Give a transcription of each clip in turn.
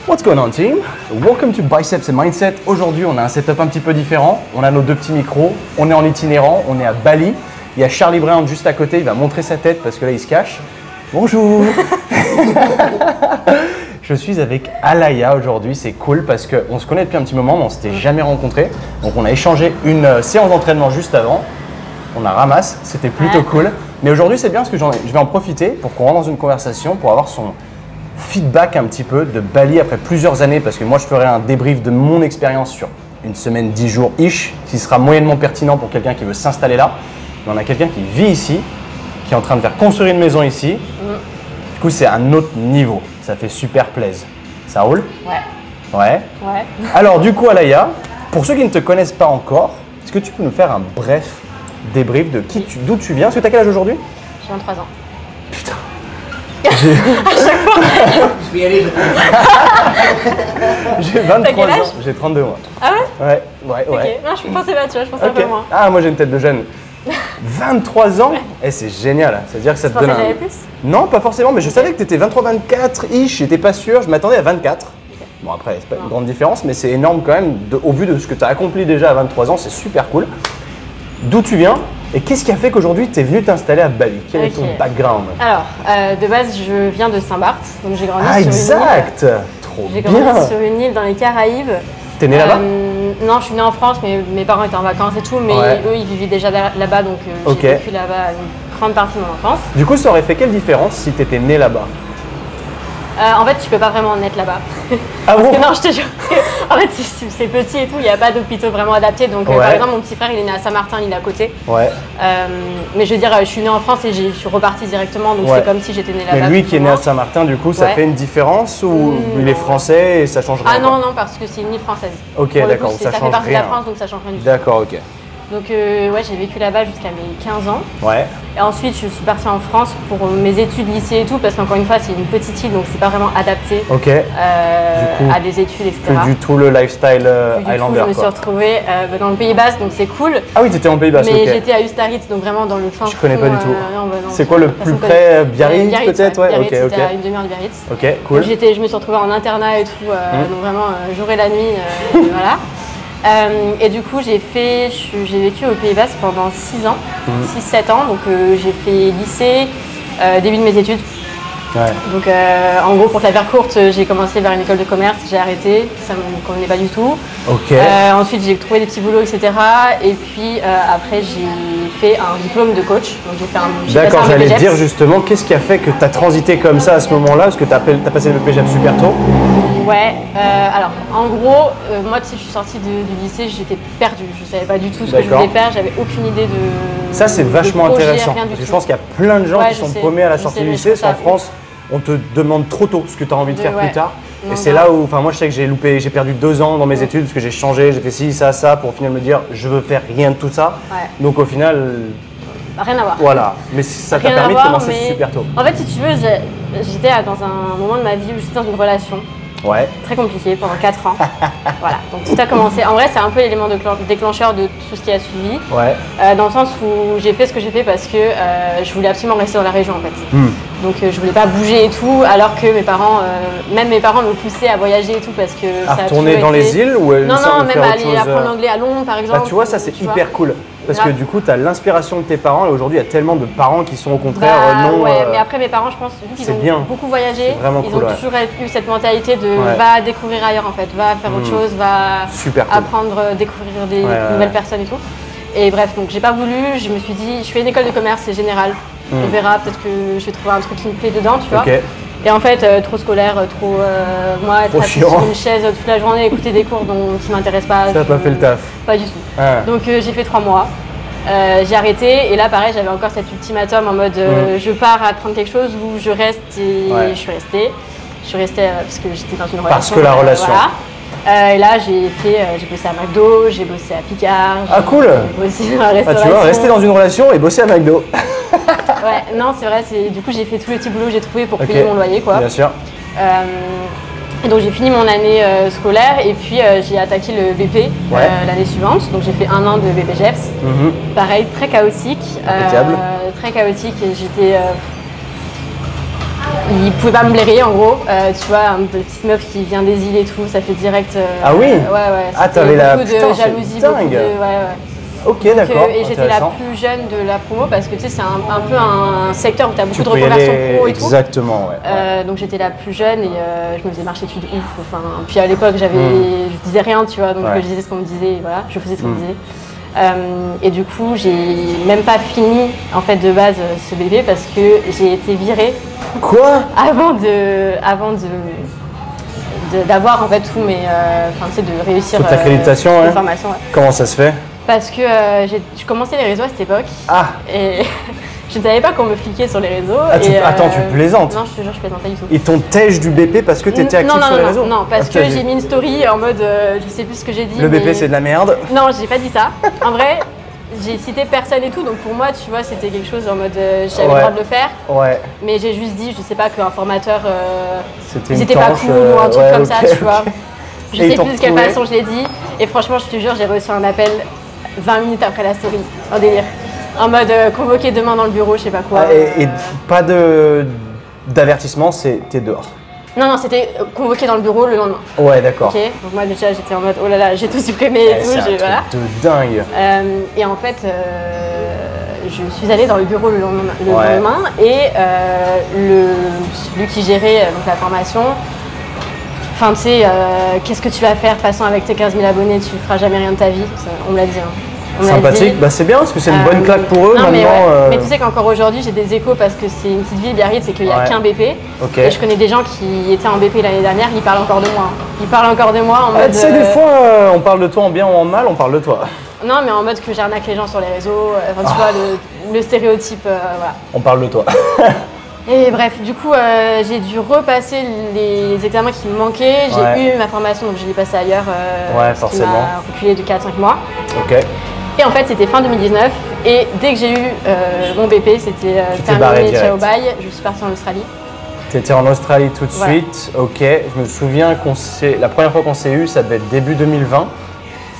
What's going on team? Welcome to Biceps and Mindset. Aujourd'hui on a un setup un petit peu différent. On a nos deux petits micros, on est en itinérant, on est à Bali. Il y a Charlie Brown juste à côté, il va montrer sa tête parce que là il se cache. Bonjour. Je suis avec Alaya aujourd'hui, c'est cool parce qu'on se connaît depuis un petit moment mais on ne s'était jamais rencontrés. Donc on a échangé une séance d'entraînement juste avant. On a ramassé, c'était plutôt cool. Mais aujourd'hui c'est bien parce que je vais en profiter pour qu'on rentre dans une conversation pour avoir son feedback un petit peu de Bali après plusieurs années, parce que moi je ferai un débrief de mon expérience sur une semaine, 10 jours ish, qui sera moyennement pertinent pour quelqu'un qui veut s'installer là. Mais on a quelqu'un qui vit ici, qui est en train de faire construire une maison ici. Du coup c'est un autre niveau, ça fait super plaisir. Ça roule? Ouais. Alors du coup Alaya, pour ceux qui ne te connaissent pas encore, est-ce que tu peux nous faire un bref débrief de d'où tu viens? Parce que tu as quel âge aujourd'hui? J'ai 23 ans. Putain. À chaque fois. Je vais y aller. J'ai 23 ans, j'ai 32 mois. Ah ouais? Ouais. Ok, non, je pensais pas, tu vois, je pensais un peu moins. Ah, moi j'ai une tête de jeune. 23 ans? Eh, c'est génial, c'est-à-dire que ça te donne Tu pensais que j'avais plus? Non, pas forcément, mais je savais que tu étais 23-24-ish, j'étais pas sûr, je m'attendais à 24. Bon après, c'est pas une grande différence, mais c'est énorme quand même, au vu de ce que tu as accompli déjà à 23 ans, c'est super cool. D'où tu viens? Et qu'est-ce qui a fait qu'aujourd'hui tu es venu t'installer à Bali? Quel est ton background? Alors, de base, je viens de Saint-Barth, donc j'ai grandi sur exact. une île. Trop J'ai bien. grandi sur une île dans les Caraïbes. T'es né là-bas? Non, je suis née en France, mais mes parents étaient en vacances et tout, mais eux, ils vivaient déjà là-bas, donc j'ai vécu là-bas une grande partie de mon enfance. Du coup, ça aurait fait quelle différence si tu étais né là-bas? En fait, tu peux pas vraiment naître là-bas. Ah bon? Parce que non, je te jure. En fait, c'est petit et tout, il n'y a pas d'hôpitaux vraiment adaptés. Donc, par exemple, mon petit frère, il est né à Saint-Martin, il est à côté. Mais je veux dire, je suis née en France et je suis repartie directement, donc c'est comme si j'étais née là-bas. Mais lui qui est né à Saint-Martin, du coup, ça fait une différence ou il est français et ça change rien? Ah non, non, parce que c'est une île française. Ok, d'accord, ça fait change partie de rien. la France, donc ça change rien du tout. D'accord, ok. Donc, ouais, j'ai vécu là-bas jusqu'à mes 15 ans. Ouais. Et ensuite, je suis partie en France pour mes études, lycée et tout, parce qu'encore une fois, c'est une petite île, donc c'est pas vraiment adapté à des études, etc. Plus du tout le lifestyle Highlander. Je me suis retrouvée dans le Pays Basque, donc c'est cool. Ah oui, tu étais en Pays Basque, mais j'étais à Ustaritz, donc vraiment dans le fin fond. Je connais pas du tout. Non, c'est quoi le plus près? Biarritz peut-être? Ouais, Biarritz, c'était à une demi-heure de Biarritz. Ok, cool. Donc, je me suis retrouvée en internat et tout, donc vraiment jour et la nuit, voilà. Et du coup, j'ai vécu au Pays Basque pendant 6 ans, 6-7 ans. Donc j'ai fait lycée, début de mes études. Donc en gros, pour te la faire courte, j'ai commencé vers une école de commerce, j'ai arrêté, ça ne me convenait pas du tout. Ensuite, j'ai trouvé des petits boulots, etc. Et puis après, j'ai fait un diplôme de coach. Donc j'ai fait un D'accord, j'allais te dire justement, qu'est-ce qui a fait que tu as transité comme ça à ce moment-là? Parce que tu as passé le BPGEPS super tôt. Ouais, alors en gros, moi tu sais, je suis sortie du lycée, j'étais perdue, je savais pas du tout ce que je voulais faire, j'avais aucune idée de. Ça c'est vachement intéressant, parce que je pense qu'il y a plein de gens qui sont paumés à la sortie du lycée, en France, on te demande trop tôt ce que tu as envie de faire plus tard. Et c'est là où, enfin moi je sais que j'ai perdu 2 ans dans mes études parce que j'ai changé, j'ai fait ci, ça, pour au final me dire je veux faire rien de tout ça. Donc au final. Rien à voir. Voilà, mais ça t'a permis de commencer super tôt. En fait, si tu veux, j'étais dans un moment de ma vie où j'étais dans une relation. Très compliqué pendant 4 ans. Voilà, donc tout a commencé. En vrai, c'est un peu l'élément déclencheur de tout ce qui a suivi. Dans le sens où j'ai fait ce que j'ai fait parce que je voulais absolument rester dans la région en fait. Donc je voulais pas bouger et tout, alors que mes parents, même mes parents me poussaient à voyager et tout parce que ça a retourner dans les îles ou non, même aller apprendre l'anglais à Londres par exemple. Bah, tu vois, ça c'est hyper cool. Parce que du coup, tu as l'inspiration de tes parents et aujourd'hui, il y a tellement de parents qui sont au contraire non. Mais après, mes parents, je pense, vu qu'ils ont beaucoup voyagé, ils ont toujours eu cette mentalité de va découvrir ailleurs en fait, va faire autre chose, va apprendre, découvrir des nouvelles personnes et tout. Et bref, donc j'ai pas voulu, je me suis dit, je fais une école de commerce, c'est général, on verra, peut-être que je vais trouver un truc qui me plaît dedans, tu vois. Et en fait, trop scolaire, moi, être assis sur une chaise toute la journée, écouter des cours qui ne m'intéressent pas. Ça n'a pas fait le taf? Pas du tout. Donc j'ai fait 3 mois, j'ai arrêté et là pareil, j'avais encore cet ultimatum en mode je pars à apprendre quelque chose ou je reste et je suis restée. Je suis restée parce que j'étais dans une relation. Parce que la relation. Voilà. Et là, j'ai bossé à McDo, j'ai bossé à Picard. Ah cool. J'ai bossé dans la restauration. Tu vois, rester dans une relation et bosser à McDo. Ouais, non, c'est vrai. Du coup, j'ai fait tous les petits boulots que j'ai trouvé pour payer mon loyer, quoi. Bien sûr. Et donc, j'ai fini mon année scolaire et puis j'ai attaqué le BP l'année suivante. Donc, j'ai fait 1 an de BPGEPS. Pareil, très chaotique. Très chaotique. Et j'étais il pouvait pas me blairer en gros. Tu vois, une petite meuf qui vient des îles et tout, ça fait direct. Ah oui. Ouais. Ah, t'avais la beaucoup de jalousie, beaucoup de. Ouais. Ok, d'accord. Et j'étais la plus jeune de la promo parce que tu sais, c'est un peu un secteur où tu as beaucoup de reconversions pro et tout. Exactement, ouais. Donc j'étais la plus jeune et je me faisais marcher dessus de ouf. Enfin, puis à l'époque, je disais rien, tu vois, donc je disais ce qu'on me disait, et voilà, je faisais ce qu'on me disait. Et du coup, j'ai même pas fini en fait de base ce bébé parce que j'ai été virée. Quoi? D'avoir en fait tous mes, enfin tu sais, de réussir. Toute l'accréditation, ouais. Formation, ouais. Comment ça se fait? Parce que je commençais les réseaux à cette époque. Ah. Et je ne savais pas qu'on me fliquait sur les réseaux. Attends, tu plaisantes? Non, je te jure, je plaisantais du tout. Ils t'ont tège du BP parce que tu étais active sur les réseaux? Non, parce que j'ai mis une story en mode, je sais plus ce que j'ai dit. Le BP c'est de la merde? Non, j'ai pas dit ça. En vrai, j'ai cité personne et tout, donc pour moi, tu vois, c'était quelque chose en mode, j'avais le droit de le faire. Ouais. Mais j'ai juste dit, je sais pas, qu'un formateur, c'était pas cool ou un truc comme ça, tu vois. Je sais plus de quelle retrouvé. façon je l'ai dit. Et franchement, je te jure, j'ai reçu un appel 20 minutes après la story, en délire. En mode convoqué demain dans le bureau, je sais pas quoi. Et pas d'avertissement, t'es dehors? Non, c'était convoqué dans le bureau le lendemain. Ouais, d'accord. Ok, donc moi déjà j'étais en mode oh là là, j'ai tout supprimé et tout. C'est un truc de dingue. Et en fait, je suis allée dans le bureau le lendemain et celui qui gérait donc, la formation. Enfin, tu sais, qu'est-ce que tu vas faire de toute façon avec tes 15 000 abonnés, tu feras jamais rien de ta vie. Ça, on me l'a dit. Sympathique, bah c'est bien parce que c'est une bonne claque pour eux non, maintenant. Mais tu sais qu'encore aujourd'hui j'ai des échos parce que c'est une petite ville, Biarritz, c'est qu'il n'y a qu'un BP. Okay. Et je connais des gens qui étaient en BP l'année dernière, ils parlent encore de moi. Ils parlent encore de moi en mode. Tu sais, des fois on parle de toi en bien ou en mal, on parle de toi. Non, mais en mode que j'arnaque les gens sur les réseaux, enfin tu vois, le stéréotype, voilà. On parle de toi. Et bref, du coup, j'ai dû repasser les examens qui me manquaient. J'ai eu ma formation, donc je l'ai passée ailleurs. Forcément. Qui m'a reculé de 4-5 mois. Ok. Et en fait, c'était fin 2019. Et dès que j'ai eu mon BP, c'était terminé, ciao bye. Je suis partie en Australie. Tu étais en Australie tout de suite. Ok. Je me souviens la première fois qu'on s'est eu, ça devait être début 2020.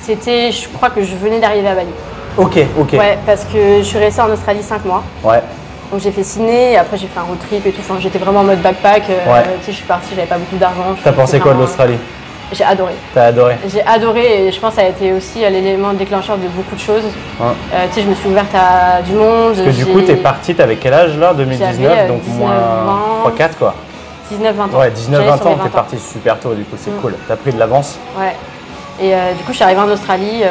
C'était, je crois que je venais d'arriver à Bali. Ok. Ouais, parce que je suis restée en Australie 5 mois. Ouais. Donc j'ai fait Sydney, après j'ai fait un road trip et tout. Enfin, j'étais vraiment en mode backpack. Tu sais, je suis partie, j'avais pas beaucoup d'argent. T'as pensé quoi de l'Australie? J'ai adoré. T'as adoré? J'ai adoré et je pense que ça a été aussi l'élément déclencheur de beaucoup de choses. Tu sais, je me suis ouverte à du monde. Parce que du coup, t'es partie, t'avais quel âge là? 2019, donc 19 moins 3-4 quoi. 19-20 ans. Ouais, 19-20 ans, t'es partie super tôt, du coup c'est cool. T'as pris de l'avance. Ouais. Et du coup, je suis arrivée en Australie,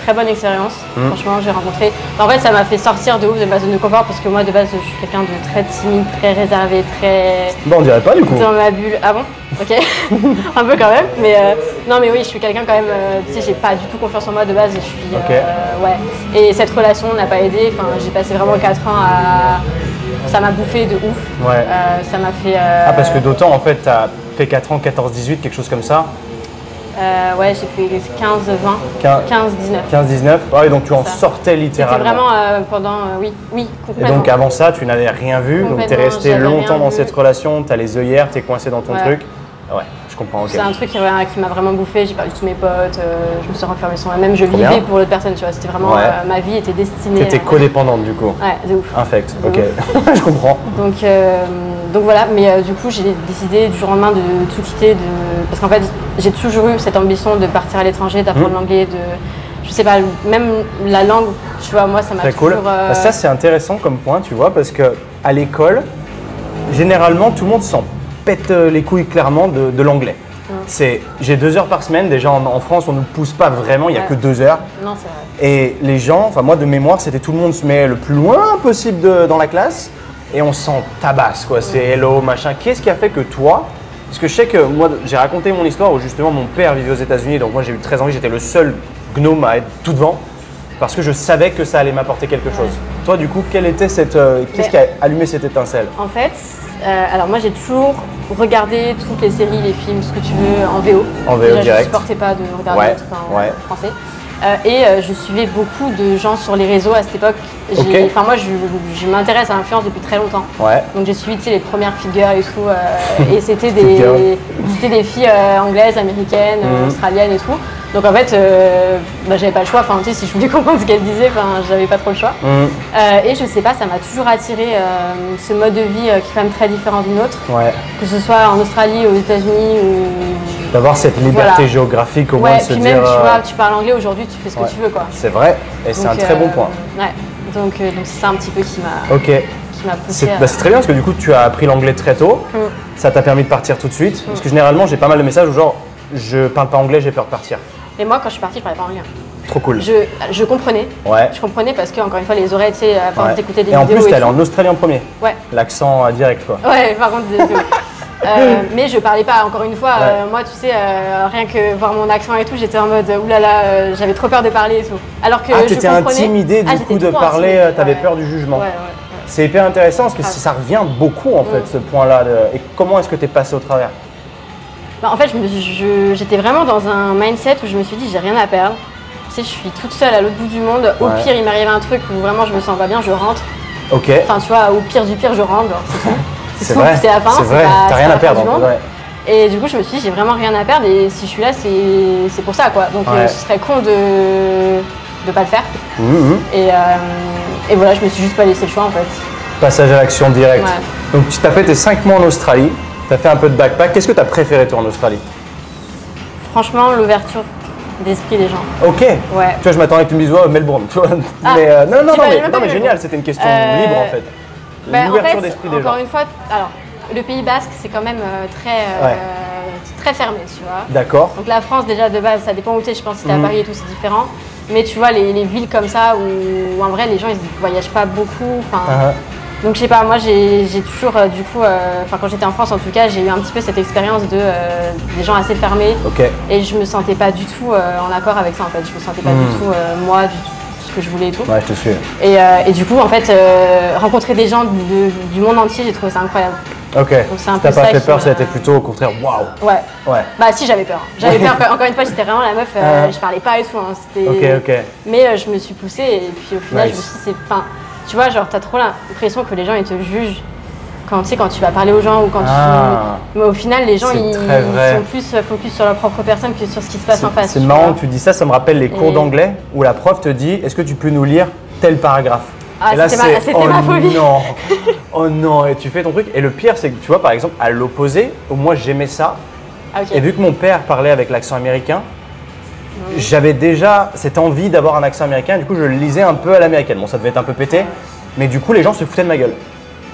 très bonne expérience. Franchement, j'ai rencontré. En fait, ça m'a fait sortir de ouf de ma zone de confort parce que moi, de base, je suis quelqu'un de très timide, très réservé, très. Bon, on dirait pas du coup. Dans ma bulle. Ah bon? Ok. Un peu quand même. Mais non, mais oui, je suis quelqu'un quand même. Tu sais, j'ai pas du tout confiance en moi de base. Je suis. Ouais. Et cette relation n'a pas aidé. Enfin, j'ai passé vraiment 4 ans à. Ça m'a bouffé de ouf. Ouais. Ça m'a fait. Ah, parce que d'autant, en fait, t'as fait 4 ans, 14-18, quelque chose comme ça. Ouais, j'ai fait 15-20, 15-19. 15-19, ouais, donc tu en sortais littéralement. C'était vraiment pendant, oui, complètement. Et donc avant ça, tu n'avais rien vu, donc tu es resté longtemps dans cette relation, tu as les œillères, tu es coincé dans ton truc. Ouais, je comprends, ok. C'est un truc qui m'a vraiment bouffé, j'ai perdu tous mes potes, je me suis renfermée sur moi-même, je vivais pour l'autre personne, tu vois, c'était vraiment, ma vie était destinée. Tu étais codépendante du coup. Ouais, de ouf. Infect, ok, je comprends. Donc voilà, mais du coup j'ai décidé du jour au lendemain de tout quitter, parce qu'en fait j'ai toujours eu cette ambition de partir à l'étranger, d'apprendre l'anglais, je sais pas, même la langue, tu vois, moi ça m'a toujours… Cool. Ça c'est intéressant comme point, tu vois, parce qu'à l'école, généralement tout le monde s'en pète les couilles clairement de l'anglais. J'ai 2 heures par semaine, déjà en France on ne nous pousse pas vraiment, il n'y a que 2 heures. Non, c'est vrai. Et les gens, enfin moi de mémoire, c'était tout le monde se met le plus loin possible dans la classe. Et on s'en tabasse quoi, c'est hello, machin. Qu'est-ce qui a fait que toi, parce que je sais que moi j'ai raconté mon histoire où justement mon père vivait aux États-Unis, donc moi j'ai eu 13 ans, j'étais le seul gnome à être tout devant parce que je savais que ça allait m'apporter quelque chose. Toi du coup, quelle était qu'est-ce qui a allumé cette étincelle? En fait, alors moi j'ai toujours regardé toutes les séries, les films, ce que tu veux en VO. En VO déjà, direct. Je supportais pas de regarder en français. Je suivais beaucoup de gens sur les réseaux à cette époque. Ok. Moi, je m'intéresse à l'influence depuis très longtemps. Ouais. Donc j'ai suivi les premières figures et tout. Et c'était des filles anglaises, américaines, australiennes et tout. Donc en fait, j'avais pas le choix. Enfin, tu sais, si je voulais comprendre ce qu'elles disaient, j'avais pas trop le choix. Et je sais pas, ça m'a toujours attiré ce mode de vie qui est quand même très différent du nôtre. Ouais. Que ce soit en Australie, aux États-Unis ou. D'avoir cette liberté géographique au moins de se puis dire. Même, tu vois, tu parles anglais aujourd'hui, tu fais ce que tu veux, quoi. C'est vrai, et c'est un très bon point. Ouais. Donc c'est ça un petit peu qui m'a. Ok. Qui m'a poussé. C'est très bien parce que du coup tu as appris l'anglais très tôt. Ça t'a permis de partir tout de suite. Parce que généralement j'ai pas mal de messages où genre je parle pas anglais, j'ai peur de partir. Et moi quand je suis partie, je parlais pas anglais. Trop cool. Je comprenais. Ouais. Je comprenais parce que encore une fois les oreilles, tu sais, à force d'écouter des vidéos. vidéos. Et en plus t'es allée en Australie en premier. Ouais. L'accent direct quoi. Ouais, par contre. Mais je parlais pas, encore une fois, moi tu sais, rien que voir mon accent et tout, j'étais en mode oulala, j'avais trop peur de parler et tout. Alors que t'étais intimidée du coup de parler, t'avais peur du jugement. C'est hyper intéressant parce que ça revient beaucoup en fait ce point-là. Et comment est-ce que t'es passé au travers? En fait, j'étais vraiment dans un mindset où je me suis dit j'ai rien à perdre. Tu sais, je suis toute seule à l'autre bout du monde. Au pire, il m'arrive un truc où vraiment je me sens pas bien, je rentre. Ok. Enfin, tu vois, au pire du pire, je rentre. C'est tout. C'est vrai, c'est la fin, c'est vrai, t'as rien à perdre. Et du coup, je me suis dit, j'ai vraiment rien à perdre et si je suis là, c'est pour ça, quoi. Donc, ce serait con de pas le faire. Et voilà, je me suis juste pas laissé le choix, en fait. Passage à l'action directe. Donc, tu t'as fait tes 5 mois en Australie, t'as fait un peu de backpack. Qu'est-ce que t'as préféré, toi, en Australie? Franchement, l'ouverture d'esprit des gens. Ok. Ouais. Tu vois, je m'attendais que tu me dises, oh, Melbourne. Tu vois. Mais non, mais génial, c'était une question libre, en fait. L'ouverture d'esprit des gens. Encore une fois, alors, le Pays Basque, c'est quand même très fermé, tu vois. D'accord. Donc la France, déjà, de base, ça dépend où tu es, je pense, si tu es à Paris et tout, c'est différent. Mais tu vois, les villes comme ça, où en vrai, les gens, ils ne voyagent pas beaucoup. Donc je sais pas, moi, j'ai toujours, du coup, quand j'étais en France, en tout cas, j'ai eu un petit peu cette expérience des gens assez fermés. Et je me sentais pas du tout en accord avec ça, en fait. Je me sentais pas du tout, moi, du tout. Ce que je voulais et tout. Ouais, je te suis. Et du coup, en fait, rencontrer des gens du monde entier, j'ai trouvé ça incroyable. Ok. T'as pas fait peur, ça a été plutôt au contraire, waouh. Ouais. Bah si, j'avais peur. J'avais peur. Encore une fois, j'étais vraiment la meuf. Je parlais pas et tout. Ok. Mais je me suis poussée et puis au final, je me suis dit, tu vois, genre, t'as trop l'impression que les gens ils te jugent. Quand tu vas parler aux gens ou quand Mais au final, les gens ils sont plus focus sur leur propre personne que sur ce qui se passe en face. C'est marrant que tu dis ça, ça me rappelle les cours d'anglais où la prof te dit est-ce que tu peux nous lire tel paragraphe? Ah, c'était ma phobie. Non. Oh non, et tu fais ton truc. Et le pire, c'est que tu vois, par exemple, à l'opposé, moi j'aimais ça. Et vu que mon père parlait avec l'accent américain, j'avais déjà cette envie d'avoir un accent américain. Du coup, je le lisais un peu à l'américaine. Bon, ça devait être un peu pété, mais du coup, les gens se foutaient de ma gueule.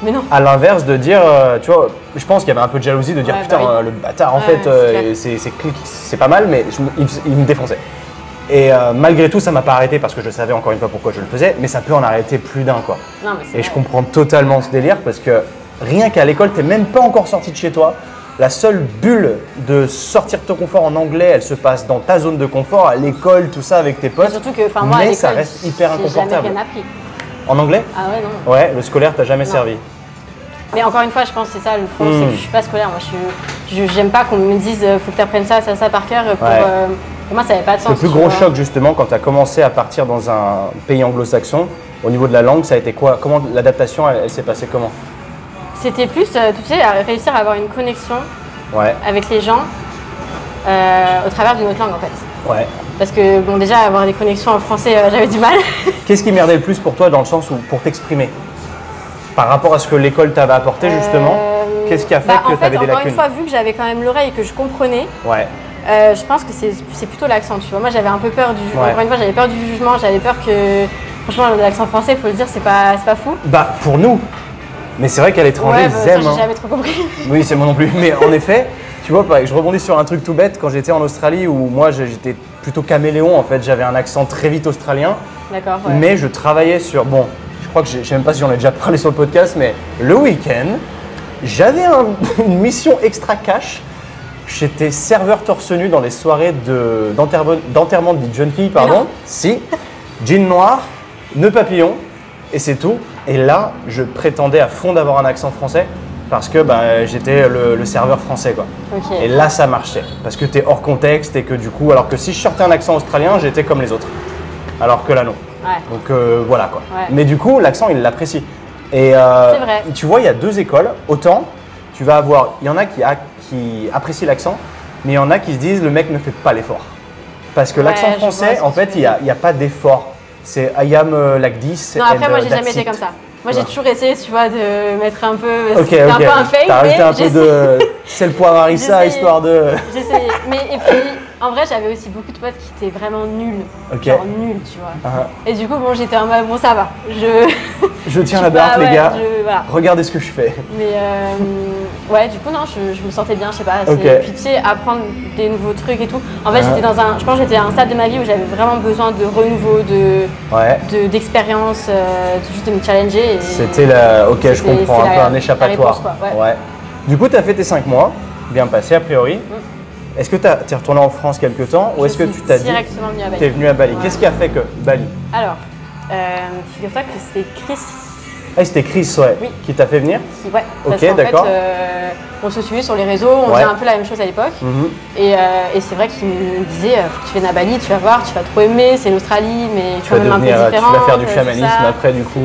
Mais non. À l'inverse de dire, tu vois, je pense qu'il y avait un peu de jalousie de dire putain, le bâtard, en fait, c'est pas mal, mais il me défonçait. Et malgré tout, ça m'a pas arrêté parce que je savais encore une fois pourquoi je le faisais, mais ça peut en arrêter plus d'un, quoi. Non, mais je comprends totalement ce délire parce que rien qu'à l'école, t'es même pas encore sorti de chez toi. La seule bulle de sortir de ton confort en anglais, elle se passe dans ta zone de confort, à l'école, tout ça avec tes potes. Surtout que, moi, mais ça reste hyper inconfortable. J'ai jamais rien appris. En anglais? Ah ouais, non. Ouais, le scolaire t'a jamais servi. Mais encore une fois, je pense que c'est ça le fond, c'est que je suis pas scolaire. Moi, j'aime pas qu'on me dise faut que tu apprennes ça par cœur. Pour moi, ça n'avait pas de sens. Le plus gros choc, justement, quand tu as commencé à partir dans un pays anglo-saxon, au niveau de la langue, ça a été quoi? Comment l'adaptation, elle s'est passée comment? C'était plus, tu sais, réussir à avoir une connexion avec les gens au travers d'une autre langue, en fait. Ouais. Parce que, bon, déjà, avoir des connexions en français, j'avais du mal. Qu'est-ce qui merdait le plus pour toi dans le sens où, pour t'exprimer? Par rapport à ce que l'école t'avait apporté, justement, qu'est-ce qui a fait que tu avais des lacunes? Encore une fois, vu que j'avais quand même l'oreille et que je comprenais, je pense que c'est plutôt l'accent, tu vois. Moi, j'avais un peu peur du jugement. Encore une fois, j'avais peur du jugement, j'avais peur que, franchement, l'accent français, il faut le dire, c'est pas fou. Bah, pour nous. Mais c'est vrai qu'à l'étranger, ils aiment. J'ai jamais trop compris. Oui, c'est moi non plus. Mais en effet, tu vois, je rebondis sur un truc tout bête. Quand j'étais en Australie, où moi, j'étais plutôt caméléon, en fait, j'avais un accent très vite australien. D'accord, Mais je travaillais sur, bon, je crois que je sais même pas si j'en ai déjà parlé sur le podcast, mais le week-end, j'avais une mission extra cash. J'étais serveur torse nu dans les soirées d'enterrement de vie de jeune fille, pardon. Si, jean noir, nœud papillon, et c'est tout. Et là, je prétendais à fond d'avoir un accent français. parce que j'étais le serveur français, quoi. Ok. Et là, ça marchait, parce que tu es hors contexte et que du coup, alors que si je sortais un accent australien, j'étais comme les autres. Alors que là, non. Ouais. Donc voilà, quoi. Ouais. Mais du coup, l'accent, il l'apprécie. Et C'est vrai. tu vois, il y a deux écoles. Autant, tu vas avoir, il y en a qui apprécient l'accent, mais il y en a qui se disent, le mec ne fait pas l'effort. Parce que Ouais, l'accent je vois français, ce que en tu fait, veux il n'y a pas d'effort. C'est I am like this. Non, après, and, moi, j'ai that's jamais été it. comme ça. Moi, j'ai Ouais. toujours essayé, tu vois, de mettre un peu. Ok, C'était un peu un fake. T'as rajouté mais un peu de c'est le poivre harissa, J'essayais. histoire de. J'essayais. Mais et puis, en vrai, j'avais aussi beaucoup de potes qui étaient vraiment nuls. Ok. Genre nuls, tu vois. Ah, Et du coup, bon, j'étais en mode, bon, ça va. je tiens je la suis pas- barre, les ouais, gars. voilà. Regardez ce que je fais. Mais ouais, du coup, non, je me sentais bien, je sais pas. Ok. Puis tu sais, apprendre des nouveaux trucs et tout. En fait, Ah. je pense que j'étais à un stade de ma vie où j'avais vraiment besoin de renouveau, Ouais. d'expérience, juste de me challenger. et C'était la. Ok, je c'était- comprends, c'est un peu la- un la échappatoire. réponse, quoi, ouais. Du coup, tu as fait tes 5 mois, bien passé a priori. Est-ce que tu es retourné en France quelque temps ou est-ce que Je tu suis t'as dit directement venue à Bali. tu es venu à Bali? Ouais. Qu'est-ce qui a fait que Bali? Alors, figure-toi que c'est Chris Ah, c'était Chris, ouais, Oui. qui t'a fait venir? qui, ouais, parce Ok, qu'en d'accord. fait, on se suivait sur les réseaux, on Ouais. faisait un peu la même chose à l'époque. Mhm. Et c'est vrai qu'il me disait, faut que tu viennes à Bali, tu vas voir, tu vas trop aimer, c'est l'Australie, mais Tu quand vas même un peu devenir, tu différent. vas faire du tout chamanisme ça. après, du coup.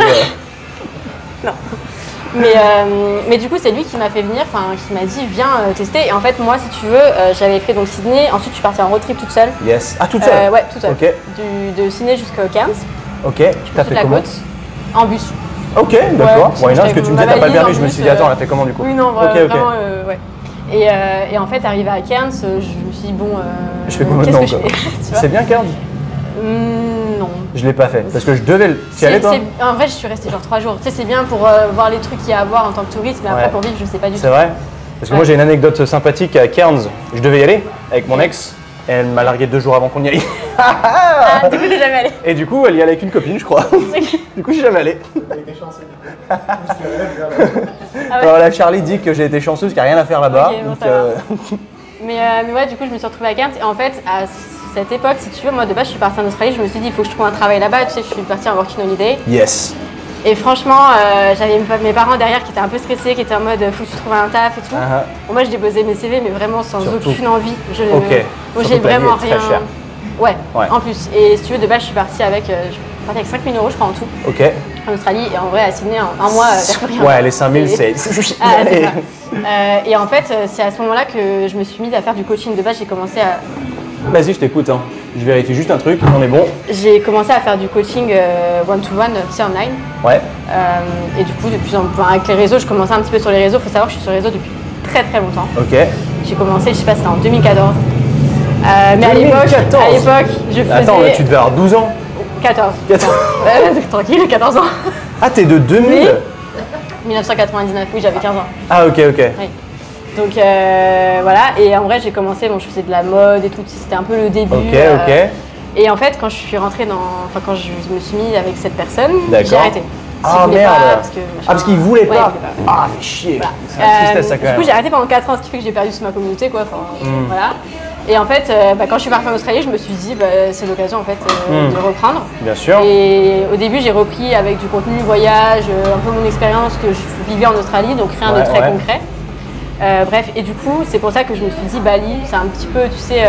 Mais du coup, c'est lui qui m'a fait venir, qui m'a dit, viens tester. Et en fait, moi, si tu veux, j'avais fait donc Sydney, ensuite je suis partie en road trip toute seule. Yes. Ah, toute seule? Ouais, toute seule. Ok. De Sydney jusqu'au Cairns, Ok. T'as toute fait la comment? côte, en bus. Ok, d'accord. Ouais, Ouais, non, parce que j'avais tu me ma disais t'as pas le valise permis, en je me plus, suis dit attends, elle a fait comment du coup? Oui, non, Ok, ok. vraiment, ouais. Et en fait, arrivé à Cairns, je me suis dit, bon, Je fais quoi qu'est-ce maintenant que je quoi? fais tu vois C'est bien Cairns? Non. Je l'ai pas fait parce que je devais le. T'y allais toi? En vrai, je suis restée genre 3 jours. Tu sais, c'est bien pour voir les trucs qu'il y a à voir en tant que touriste, mais après, Ouais. pour vivre, je sais pas du tout. C'est vrai? Parce que moi Ouais. j'ai une anecdote sympathique à Cairns. Je devais y aller avec mon ex. Et elle m'a largué 2 jours avant qu'on y aille. Ah, du coup, t'es jamais allée. Et du coup, elle y allait avec une copine, je crois. Du coup, je suis jamais allé. T'as été chanceux du coup. Parce qu'il y avait rien à faire là. Ah ouais. Alors là, Charlie dit que j'ai été chanceuse, qu'il n'y a rien à faire là-bas. Ok, bon, donc, ça va. Mais ouais, du coup, je me suis retrouvée à Cairns. Et en fait, à cette époque, si tu veux, moi de base, je suis partie en Australie. Je me suis dit, il faut que je trouve un travail là-bas. Tu sais, je suis partie en working holiday. yes. Et franchement, j'avais mes parents derrière qui étaient un peu stressés, qui étaient en mode, faut que tu trouves un taf et tout. Ah, Bon, moi, je déposais mes CV, mais vraiment sans Surtout. aucune envie. Ok. Donc, Surtout j'ai que Bali vraiment est très rien. cher. Ouais, Ouais. en plus. Et si tu veux, de base, je suis partie avec 5 000 €, je crois, en tout, Ok. en Australie. Et en vrai, à Sydney, en un mois, t'as plus rien. Ouais, les 5000, c'est. Ah, c'est ça. Et en fait, c'est à ce moment-là que je me suis mise à faire du coaching. De base, j'ai commencé à Vas-y, je t'écoute. Hein. Je vérifie juste un truc, on est bon. faire du coaching one-to-one, tu sais, online. Ouais. Et du coup, avec les réseaux, je commençais un petit peu sur les réseaux. Il faut savoir que je suis sur les réseaux depuis très très longtemps. Ok. J'ai commencé, je sais pas, c'était en 2014. Mais à l'époque, 2014. je faisais Attends, mais tu devais avoir 12 ans. 14. 14. Tranquille, 14 ans. Ah, t'es de 2000 Mais- 1999, oui, j'avais 15 ans. Ah, ok, ok. Oui. Donc voilà, et en vrai, j'ai commencé, je faisais de la mode et tout, c'était un peu le début. Ok, ok. Et en fait, quand je suis rentrée quand je me suis mise avec cette personne, D'accord. j'ai arrêté. Ah, S'il voulait merde. pas, parce que, machin. Parce qu'il voulait Ouais, pas. il voulait pas. Ah, fait chier. Voilà. C'est la tristesse, ça, quand Du coup, même. j'ai arrêté pendant 4 ans, ce qui fait que j'ai perdu toute ma communauté, quoi. Voilà. Et en fait, quand je suis partie en Australie, je me suis dit, c'est l'occasion en fait de reprendre. Bien sûr. Et au début, j'ai repris avec du contenu voyage, un peu mon expérience que je vivais en Australie, donc rien Ouais, de très ouais. concret. Bref, et du coup, c'est pour ça que je me suis dit Bali, c'est un petit peu, tu sais,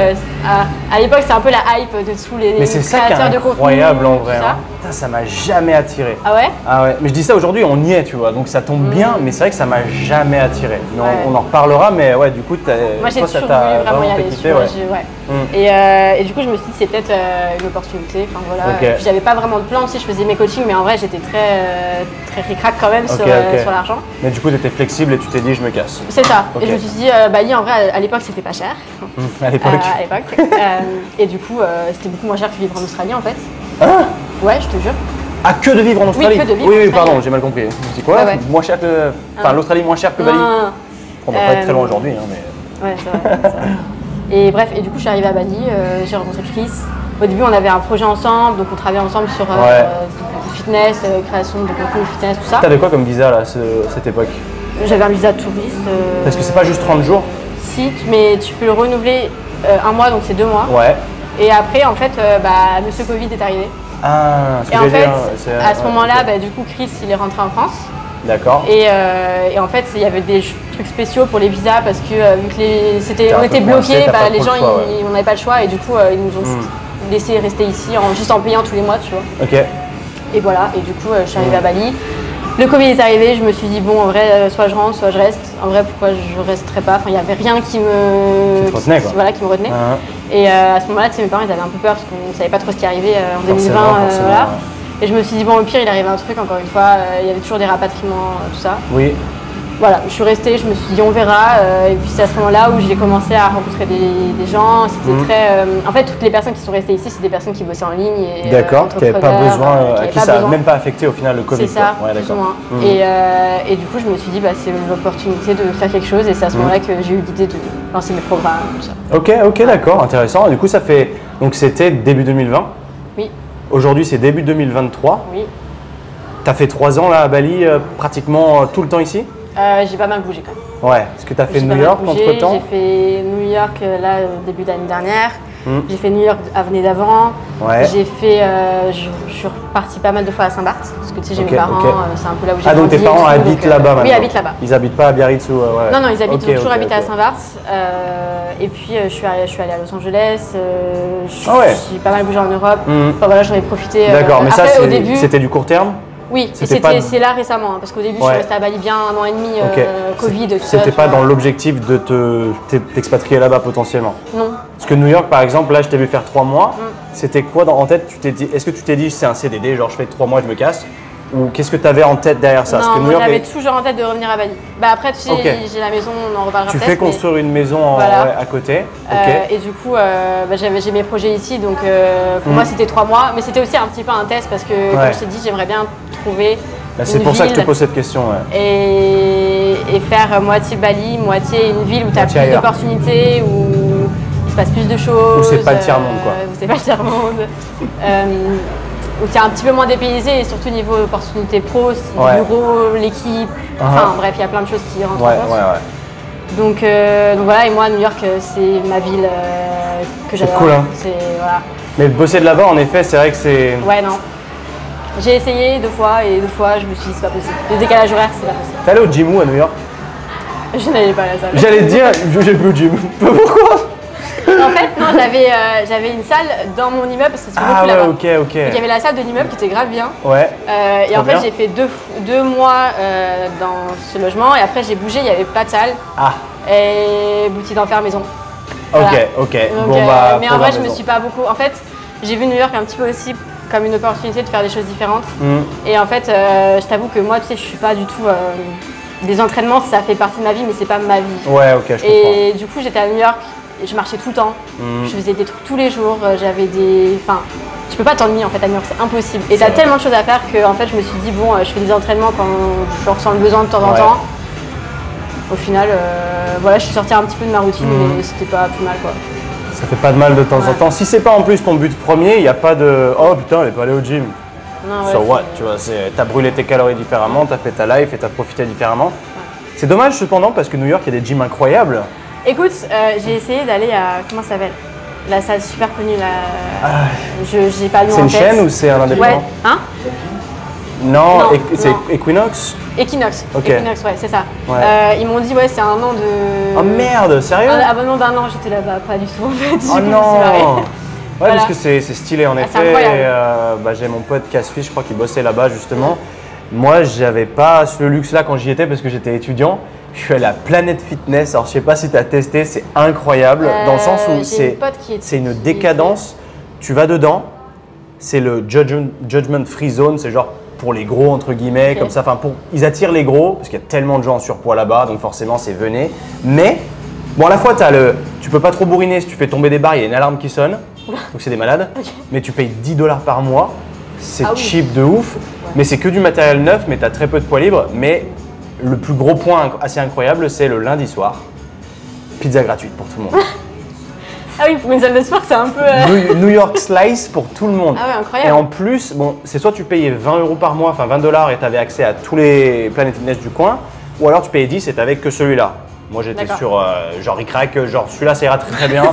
à l'époque, c'est un peu la hype de tous les Mais c'est ça qui est créateurs de contenu. incroyable en tout vrai. ça. Hein. Putain, ça m'a jamais attiré. Ah ouais? Ah ouais, mais je dis ça aujourd'hui, on y est, tu vois, donc ça tombe bien, mais c'est vrai que ça m'a jamais attiré. Mais Ouais. on en reparlera, mais ouais, du coup, Moi, j'ai toi, ça toujours t'a voulu vraiment y aller. fait tu kiffer, vois, ouais. Et du coup, je me suis dit, c'est peut-être une opportunité. Enfin voilà. Ok. Et puis, j'avais pas vraiment de plan. Tu sais, je faisais mes coachings, mais en vrai, j'étais très ric-rac quand même Ok, sur, ok. sur l'argent. Mais du coup, tu étais flexible et tu t'es dit, je me casse. C'est ça. Ok. Et je me suis dit, Bali, en vrai, à l'époque, c'était pas cher. À l'époque. À l'époque. Et du coup, c'était beaucoup moins cher que vivre en Australie, en fait. Hein? Ouais, je te jure. Ah, que de vivre en Australie? que de vivre oui, en oui, Australie. pardon, j'ai mal compris. Je me dis quoi? Ouais, ouais. Moins cher que. Enfin, l'Australie moins cher que Bali? Non. On va pas être très loin aujourd'hui, hein, mais. Ouais, c'est vrai, c'est vrai. Et bref, et du coup, je suis arrivée à Bali, j'ai rencontré Chris. Au début, on avait un projet ensemble, donc on travaillait ensemble sur Ouais. fitness, création de contenu fitness, tout ça. T'avais quoi comme visa là, cette époque? J'avais un visa de touriste. Parce que c'est pas juste 30 jours? Si, mais tu peux le renouveler un mois, donc c'est 2 mois. Ouais. Et après, en fait, Monsieur Covid est arrivé. Ah, ce que Et en j'allais fait, dire, c'est- à ce ouais, moment-là, ok. du coup, Chris, il est rentré en France. D'accord. Et en fait, il y avait des trucs spéciaux pour les visas parce que vu que on était bloqués, les gens, on n'avait pas le choix et du coup, ils nous ont laissé rester ici juste en payant tous les mois, tu vois. Ok. Et voilà, et du coup, je suis arrivée à Bali. Le Covid est arrivé, je me suis dit, bon, en vrai, soit je rentre, soit je reste. En vrai, pourquoi je resterais pas? Enfin, il n'y avait rien qui me retenait, quoi. Voilà, qui me retenait. Et à ce moment-là, mes parents, ils avaient un peu peur parce qu'on ne savait pas trop ce qui arrivait en 2020. Forcément, voilà. Et je me suis dit, bon, au pire, il arrive un truc, encore une fois, il y avait toujours des rapatriements, tout ça. Oui. Voilà, je suis restée, je me suis dit, on verra. Et puis c'est à ce moment-là où j'ai commencé à rencontrer des gens. C'était très. En fait, toutes les personnes qui sont restées ici, c'est des personnes qui bossaient en ligne. D'accord, qui n'avaient pas besoin, à qui ça n'a même pas affecté au final le Covid. C'est ça, ouais, plus ou moins. Et du coup, je me suis dit, c'est l'opportunité de faire quelque chose. Et c'est à ce moment-là que j'ai eu l'idée de lancer mes programmes, tout ça. Ok, d'accord, intéressant. Et du coup, ça fait. Donc c'était début 2020. Oui. Aujourd'hui, c'est début 2023. Oui. Tu as fait 3 ans là à Bali, pratiquement tout le temps ici? J'ai pas mal bougé quand même. Ouais, est-ce que tu as fait New York entre temps? J'ai fait New York là au début de l'année dernière. J'ai fait New York l'année d'avant. Ouais. J'ai fait, je suis repartie pas mal de fois à Saint-Barth parce que tu sais, j'ai mes parents, c'est un peu là où j'ai grandi. Ah, donc tes parents habitent là-bas maintenant? Oui, habitent là-bas. Ils habitent pas à Biarritz ou ouais. Non, ils habitent toujours habité à Saint-Barth. Et puis je suis allée à Los Angeles. J'ai pas mal bougé en Europe. Enfin voilà, j'en ai profité. D'accord, mais après, ça, au début, c'était du court terme? Oui, c'est là récemment, parce qu'au début, je suis restée à Bali bien 1 an et demi, Covid, tout ça. C'était pas dans l'objectif de t'expatrier là-bas potentiellement? Non. Parce que New York, par exemple, là, je t'ai vu faire 3 mois. C'était quoi en tête? Est-ce que tu t'es dit c'est un CDD, genre je fais 3 mois, je me casse? Ou qu'est-ce que tu avais en tête derrière ça? Non, moi j'avais toujours en tête de revenir à Bali. Après, tu sais, j'ai la maison, on en reparlera peut-être. Tu fais construire une maison à côté. Et du coup, j'ai mes projets ici, donc pour moi c'était 3 mois. Mais c'était aussi un petit peu un test parce que, comme je t'ai dit, j'aimerais bien trouver. C'est pour ça que je te pose cette question. Et faire moitié Bali, moitié une ville où tu as plus d'opportunités, où il se passe plus de choses. Où c'est pas le tiers-monde, quoi. Où c'est pas le tiers-monde. Où tu es un petit peu moins dépaysé et surtout niveau opportunités pro, le bureau, l'équipe, enfin bref, il y a plein de choses qui rentrent en compte. Donc voilà, et moi New York c'est ma ville que j'adore. C'est cool, hein. Voilà. Mais bosser de là-bas en effet, c'est vrai que c'est… Ouais, non. J'ai essayé 2 fois et 2 fois je me suis dit c'est pas possible. Le décalage horaire c'est pas possible. T'es allé au gym où à New York? Je n'allais pas à la salle. J'allais te dire, j'ai plus au gym. Pourquoi? En fait, non, j'avais une salle dans mon immeuble parce que c'est beaucoup là-bas. Ok. Donc il y avait la salle de l'immeuble qui était grave bien. Ouais. Et en fait, j'ai fait 2 mois dans ce logement et après j'ai bougé, il n'y avait pas de salle. Et boutique d'enfer maison. Ok. Donc, bon, mais en vrai, je me suis pas beaucoup. En fait, j'ai vu New York un petit peu aussi comme une opportunité de faire des choses différentes. Et en fait, je t'avoue que moi, tu sais, je suis pas du tout. Les entraînements, ça fait partie de ma vie, mais c'est pas ma vie. Ouais, ok, je comprends. Et du coup, j'étais à New York. Et je marchais tout le temps, je faisais des trucs tous les jours, j'avais des… Enfin, tu peux pas t'ennuyer en fait à New York, c'est impossible. Et t'as tellement de choses à faire que en fait je me suis dit bon, je fais des entraînements quand je ressens le besoin de temps en temps. Au final, voilà, je suis sortie un petit peu de ma routine, mais c'était pas plus mal quoi. Ça fait pas de mal de temps en temps. Si c'est pas en plus ton but premier, il n'y a pas de oh putain, elle est pas allée au gym. Non, So what, tu vois, t'as brûlé tes calories différemment, t'as fait ta life et t'as profité différemment. C'est dommage cependant parce que New York, il y a des gyms incroyables. Écoute, j'ai essayé d'aller à, comment ça s'appelle? La salle super connue là. J'ai pas le nom en tête. C'est une chaîne ou c'est un indépendant? Ouais, hein? Non, c'est Equinox? Equinox, Equinox, ouais, c'est ça. Ouais. Ils m'ont dit, ouais, c'est un an de… Oh merde, sérieux? Un abonnement d'1 an, j'étais là-bas, pas du tout en fait. Oh non! Ouais, voilà. Parce que c'est stylé en effet. J'ai mon pote Cassuis, je crois qu'il bossait là-bas justement. Moi, j'avais pas ce luxe-là quand j'y étais parce que j'étais étudiant. Je suis allé à Planet Fitness, alors je sais pas si tu as testé, c'est incroyable dans le sens où c'est une décadence. Tu vas dedans, c'est le judgment free zone, c'est genre pour les gros entre guillemets, comme ça. Enfin, ils attirent les gros parce qu'il y a tellement de gens en surpoids là-bas, donc forcément c'est venez. Mais bon, à la fois tu peux pas trop bourriner si tu fais tomber des barres, il y a une alarme qui sonne, donc c'est des malades. Mais tu payes $10 par mois, c'est cheap de ouf. Mais c'est que du matériel neuf, mais tu as très peu de poids libre. Mais le plus gros point assez incroyable, c'est le lundi soir. Pizza gratuite pour tout le monde. Ah oui, pour une salle de sport, c'est un peu… New York Slice pour tout le monde. Ah ouais, incroyable. Et en plus, bon, c'est soit tu payais 20 € par mois, enfin $20 et tu avais accès à tous les Planet Fitness du coin, ou alors tu payais 10 et tu n'avais que celui-là. Moi j'étais sur genre ric-rac, genre celui-là ça ira très très bien.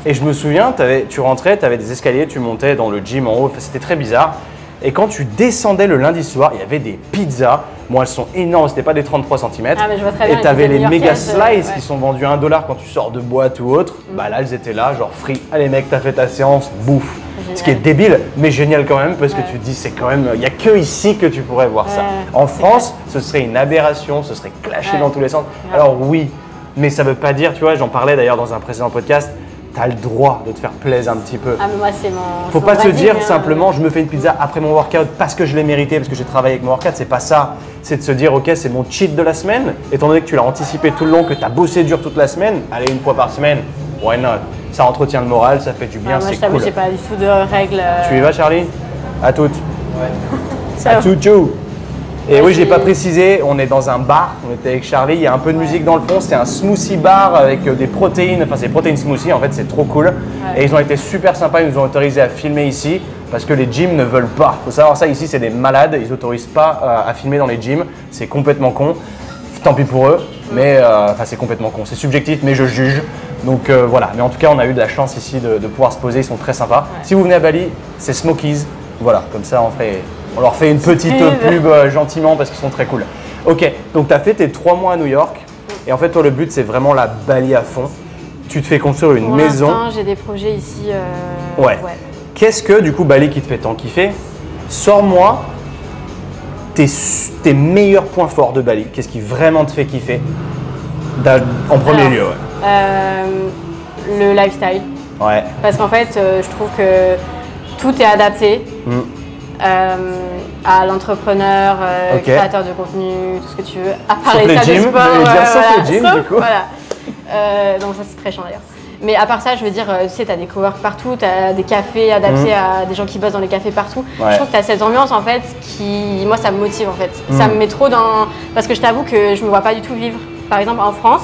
Et je me souviens, tu rentrais, tu avais des escaliers, tu montais dans le gym en haut, c'était très bizarre. Et quand tu descendais le lundi soir, il y avait des pizzas. Bon, elles sont énormes, c'était pas des 33 cm. Ah, mais je vois très bien, et tu avais les méga new-yorkaises, slices ouais. qui sont vendus à 1 $ quand tu sors de boîte ou autre. Bah là, elles étaient là, genre free. Allez mec, t'as fait ta séance, bouffe. Génial. Ce qui est débile, mais génial quand même, parce Ouais. que tu te dis, c'est quand même, il n'y a que ici que tu pourrais voir ça. Ouais, En c'est France, ce serait une aberration, ce serait clashé Ouais. dans tous les sens. Ouais. Alors oui, mais ça veut pas dire, tu vois, j'en parlais d'ailleurs dans un précédent podcast, tu as le droit de te faire plaisir un petit peu. Ah, mais moi, c'est mon. Faut c'est pas mon se rading, dire hein. simplement je me fais une pizza après mon workout parce que je l'ai mérité, parce que j'ai travaillé avec mon workout, c'est pas ça. C'est de se dire ok, c'est mon cheat de la semaine, étant donné que tu l'as anticipé tout le long, que tu as bossé dur toute la semaine, allez une fois par semaine, why not? Ça entretient le moral, ça fait du bien, Ah, moi, c'est je t'avoue, cool. j'ai pas du tout de règles. Tu y vas Charlie? À toutes. Ça À va. toutes. Et Ouais, oui, j'ai j'ai- pas précisé, on est dans un bar, on était avec Charlie, il y a un peu de musique dans le fond, c'est un smoothie bar avec des protéines, enfin c'est protéines smoothie, en fait c'est trop cool. Et ils ont été super sympas, ils nous ont autorisé à filmer ici parce que les gyms ne veulent pas. Faut savoir ça, ici c'est des malades, ils autorisent pas à filmer dans les gyms, c'est complètement con. Tant pis pour eux, mais enfin c'est complètement con, c'est subjectif mais je juge. Donc voilà, mais en tout cas on a eu de la chance ici de pouvoir se poser, ils sont très sympas. Si vous venez à Bali, c'est Smokies, voilà, comme ça on leur fait une petite pub gentiment parce qu'ils sont très cool. Ok, donc tu as fait tes 3 mois à New York et en fait toi le but c'est vraiment la Bali à fond. Tu te fais construire une Pour maison. l'instant, j'ai des projets ici. Ouais. Qu'est-ce que du coup Bali qui te fait tant kiffer? Sors-moi tes meilleurs points forts de Bali. Qu'est-ce qui vraiment te fait kiffer en premier Alors, lieu? Le lifestyle. Ouais. Parce qu'en fait, je trouve que tout est adapté à l'entrepreneur, Ok. créateur de contenu, tout ce que tu veux. À part Sauf les les salles de gyms, sport. j'allais dire sauf voilà. les gyms, Sauf, du coup. Voilà. Donc ça, c'est très chiant d'ailleurs. Mais à part ça, je veux dire, tu sais, tu as des cowork partout, tu as des cafés adaptés à des gens qui bossent dans les cafés partout. Ouais. Je trouve que tu as cette ambiance en fait qui, moi, ça me motive en fait. Ça me met trop dans. Parce que je t'avoue que je me vois pas du tout vivre. Par exemple, en France,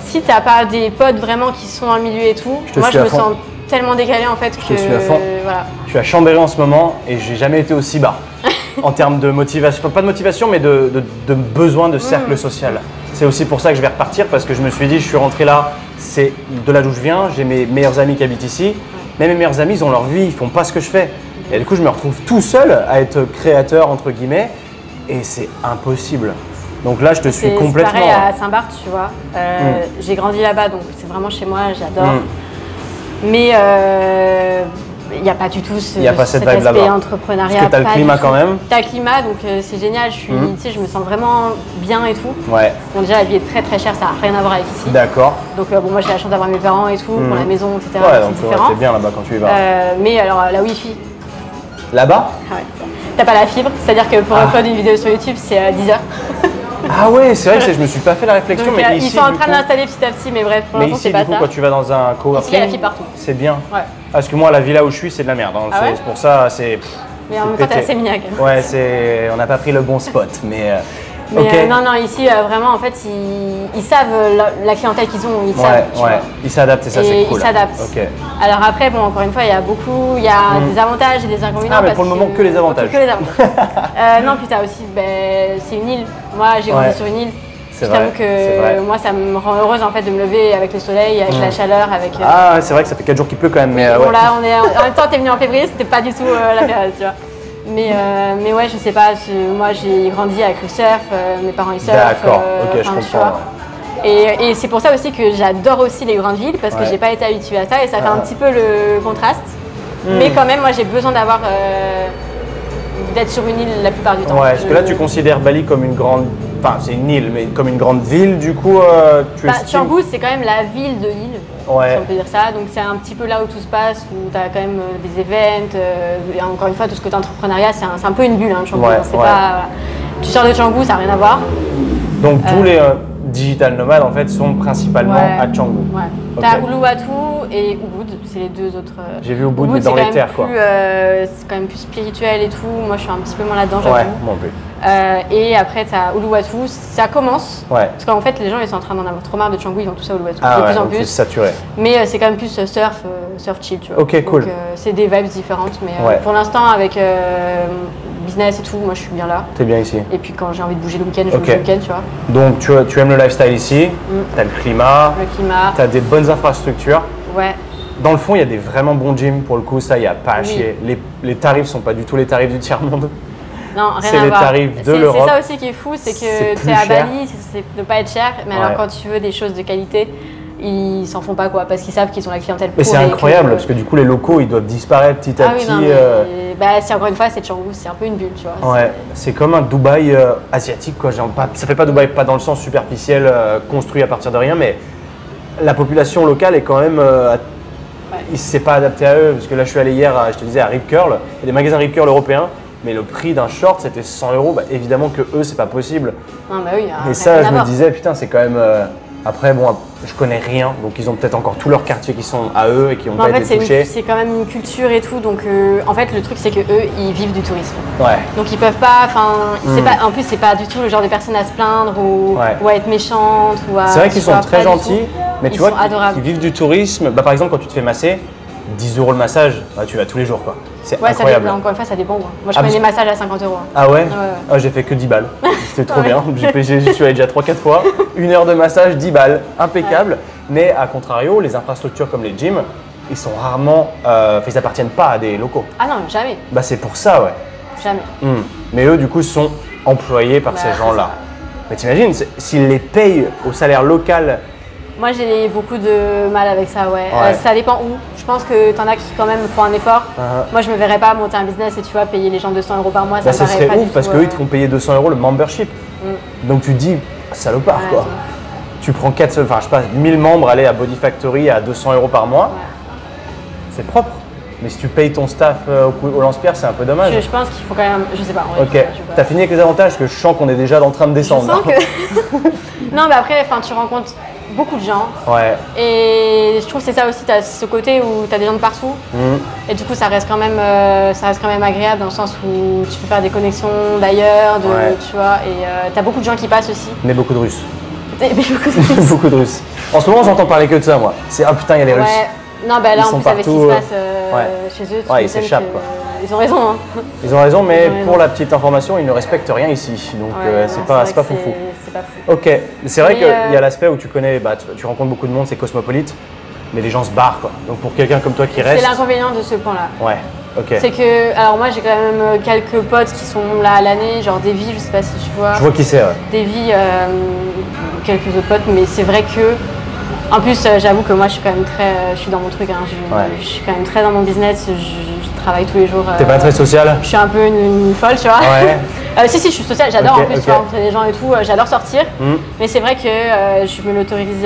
si t'as pas des potes vraiment qui sont dans le milieu et tout, te moi suis je à me fond. sens tellement décalée en fait que. te suis à fond. Voilà. Je suis à Chambéry en ce moment et j'ai jamais été aussi bas en termes de motivation, enfin, pas de motivation mais de besoin de cercle social. C'est aussi pour ça que je vais repartir parce que je me suis dit je suis rentré là, c'est de là d'où je viens, j'ai mes meilleurs amis qui habitent ici, mais mes meilleurs amis ils ont leur vie, ils font pas ce que je fais. Et du coup je me retrouve tout seul à être créateur entre guillemets et c'est impossible. Donc là je te suis C'est complètement. pareil à Saint-Barth, tu vois. J'ai grandi là-bas donc c'est vraiment chez moi, j'adore. Mais il n'y a pas du tout ce, Y a pas cette cet vibe aspect là-bas. entrepreneuriat. Parce que t'as le pas climat du tout. quand même. T'as le climat donc c'est génial, tu sais, je me sens vraiment bien et tout. Ouais, Bon déjà la vie est très très chère, ça n'a rien à voir avec ici. d'accord. Donc bon moi j'ai la chance d'avoir mes parents et tout, pour la maison, etc. Ouais, donc c'est différent. c'est bien là-bas quand tu y vas. Mais alors la Wi-Fi, Là-bas? ah ouais. T'as pas la fibre, c'est-à-dire que pour upload une vidéo sur YouTube c'est 10 heures. Ah ouais, c'est vrai que je me suis pas fait la réflexion, Donc mais ils ici sont en du train de coup- l'installer petit à petit, mais bref pour Mais l'instant ici, c'est pas du coup, ça. quand tu vas dans un coworking, Ici, il y a la fille partout. c'est bien. Ouais. Parce que moi, la villa où je suis, c'est de la merde. Hein. Ah C'est ouais pour ça, c'est. Mais en c'est même temps t'es pété. assez mignac. Ouais, c'est. On n'a pas pris le bon spot, mais. Mais ok. non, non, ici vraiment en fait ils savent la clientèle qu'ils ont, ils savent. Ouais, tu vois. ouais. Ils s'adaptent et ça, c'est Et cool. ils s'adaptent. Ok. Alors après, bon, encore une fois, il y a des avantages et des inconvénients. Ah, mais parce pour le moment, que les avantages. Que les avantages. Non, puis t'as aussi, c'est une île. Moi, j'ai grandi Ouais. sur une île. C'est Je t'avoue vrai, c'est vrai. que moi, ça me rend heureuse en fait de me lever avec le soleil, avec la chaleur, avec. Ah, ouais, c'est vrai que ça fait 4 jours qu'il pleut quand même, mais. Bon ouais. là, on est en même temps, t'es venu en février, c'était pas du tout la période, tu vois. Mais ouais, je sais pas. Moi, j'ai grandi avec le surf. Mes parents ils surfent. D'accord, ok, je enfin, tu comprends. vois. Et c'est pour ça aussi que j'adore aussi les grandes villes parce que Ouais. j'ai pas été habituée à ça et ça fait un petit peu le contraste. Mais quand même, moi j'ai besoin d'avoir d'être sur une île la plupart du temps. Ouais, parce que là, tu considères Bali comme une grande. Enfin, c'est une île, mais comme une grande ville, du coup, tu estimes. Canggu, c'est quand même la ville de l'île, Ouais. si on peut dire ça. Donc c'est un petit peu là où tout se passe, où tu as quand même des events. Et encore une fois, tout ce côté entrepreneuriat, c'est un peu une bulle, hein, Canggu. Ouais, hein, c'est ouais. pas, tu sors de Canggu, ça n'a rien à voir. Donc, tous les digital nomades, en fait, sont principalement Ouais. à Canggu. Ouais. Ok. T'as Uluwatu et Ubud, c'est les deux autres. J'ai vu Ubud, mais c'est dans quand les même terres, quoi. c'est quand même plus spirituel et tout. Moi, je suis un petit peu moins là-dedans, j'avoue. Ouais, moi non plus. Et après, tu as Uluwatu, ça commence. Ouais. Parce qu'en fait, les gens ils sont en train d'en avoir trop marre de Canggu, ils vont tous à Uluwatu Ah de ouais, plus en donc c'est plus. saturé. Mais c'est quand même plus surf chill, tu vois. Ok, cool. Donc c'est des vibes différentes. Mais Ouais. pour l'instant, avec business et tout, moi je suis bien là. T'es bien ici. Et puis quand j'ai envie de bouger le week-end, je Ok. bouge le week-end, tu vois. Donc tu aimes le lifestyle ici, t'as le climat, Le climat, t'as des bonnes infrastructures. ouais. Dans le fond, il y a des vraiment bons gyms pour le coup, ça, il n'y a pas à Oui. chier. Les tarifs sont pas du tout les tarifs du tiers-monde. Non, rien C'est à les voir. tarifs de C'est l'Europe. ça aussi qui est fou, c'est C'est que plus tu es à cher. Bali, c'est de pas être cher, mais Ouais. alors quand tu veux des choses de qualité, ils s'en font pas quoi, parce qu'ils savent qu'ils ont la clientèle pour. Mais c'est incroyable parce que du coup, les locaux, ils doivent disparaître petit à Ah oui, petit. non, mais bah, c'est encore une fois, c'est Canggu, c'est un peu une bulle, tu vois. Ouais, c'est comme un Dubaï asiatique, quoi. Genre, ça fait pas Dubaï, pas dans le sens superficiel, construit à partir de rien, mais la population locale est quand même. Il s'est pas adapté à eux, parce que là, je suis allé hier, je te disais, à Rip Curl. Il y a des magasins Rip Curl européens, mais le prix d'un short, c'était 100 €. Bah, évidemment que eux, c'est pas possible. Non, bah oui, Et ça, je me disais, putain, c'est quand même. Après, bon, je connais rien, donc ils ont peut-être encore tous leurs quartiers qui sont à eux et qui n'ont en pas fait, été touchés. c'est quand même une culture et tout, donc en fait, le truc, c'est que eux, ils vivent du tourisme. Ouais. Donc ils peuvent pas, en plus, c'est pas du tout le genre de personne à se plaindre ou à être méchante ou à. C'est vrai qu'ils tu vois, sont très pas du gentils, tout. mais tu Ils vois, sont adorables. qui vivent du tourisme. Bah, par exemple, quand tu te fais masser, 10 € le massage, bah, tu vas tous les jours, quoi. C'est Ouais, ça incroyable. dépend, encore une fois, ça dépend. Moi, je Ah, connais des parce- massages à 50 €. Ah ouais, Ouais. Ah, j'ai fait que 10 balles. C'était trop Ouais. bien. J'y suis allé déjà 3-4 fois. 1 heure de massage, 10 balles. Impeccable. Mais à contrario, les infrastructures comme les gyms, ils sont rarement. Ils appartiennent pas à des locaux. Ah non, jamais, Bah, c'est pour ça, ouais. jamais. Mais eux, du coup, sont employés par Bah, ces c'est gens-là. ça. Mais t'imagines, s'ils les payent au salaire local. Moi, j'ai beaucoup de mal avec ça, ouais. Ouais. Ça dépend où. Je pense que t'en as qui quand même font un effort. Uh-huh. Moi, je me verrais pas monter un business et tu vois, payer les gens 200 € par mois, ça Bah, me ce paraît serait pas ouf du parce tout, qu'eux, ils te font payer 200 € le membership. Donc tu te dis, salopard, Ouais, quoi. de ouf. Tu prends 4, enfin, je sais pas, 1000 membres, aller à Body Factory à 200 € par mois. C'est propre. Mais si tu payes ton staff au lance-pierre, c'est un peu dommage. Je pense qu'il faut quand même. Je sais pas. en vrai, Ok, je sais pas. t'as fini avec les avantages parce que je sens qu'on est déjà en train de Je descendre. sens que. Non, mais après, tu rencontres beaucoup de gens. Ouais. Et je trouve que c'est ça aussi, tu as ce côté où tu as des gens de partout. Et du coup, ça reste quand même agréable dans le sens où tu peux faire des connexions d'ailleurs, Ouais. tu vois. Et tu as beaucoup de gens qui passent aussi. Mais beaucoup de Russes. Mais beaucoup de- Beaucoup de Russes. En ce moment, j'entends parler que de ça, moi. C'est ah putain, il y a les Russes. Ouais. Non, bah là, Ils en sont plus, avec ce qui partout, se passe ouais. chez eux, tu Ouais, ils m'étonnes s'échappent, que- quoi. Ils ont raison, hein. Ils ont raison, mais Ils ont raison. pour la petite information, ils ne respectent rien ici. Donc Ouais, c'est non, pas vrai que foufou. C'est pas fou. Ok, c'est vrai Mais, qu'il y a l'aspect où tu connais, bah, tu rencontres beaucoup de monde, c'est cosmopolite, mais les gens se barrent, quoi. Donc pour quelqu'un comme toi qui C'est reste. l'inconvénient de ce point-là. Ouais, ok. C'est que, alors moi j'ai quand même quelques potes qui sont là à l'année, genre Davy, je sais pas si tu vois. Je vois qui c'est, ouais. Davy, quelques autres potes, mais c'est vrai que, en plus j'avoue que moi je suis quand même très, je suis dans mon truc, hein, Ouais. je suis quand même très dans mon business, je travaille tous les jours. T'es pas très social? Je suis un peu une folle, tu vois. Ouais. Si, je suis sociale, j'adore Ok, en plus ok. rencontrer des gens et tout, j'adore sortir, mais c'est vrai que je me l'autorise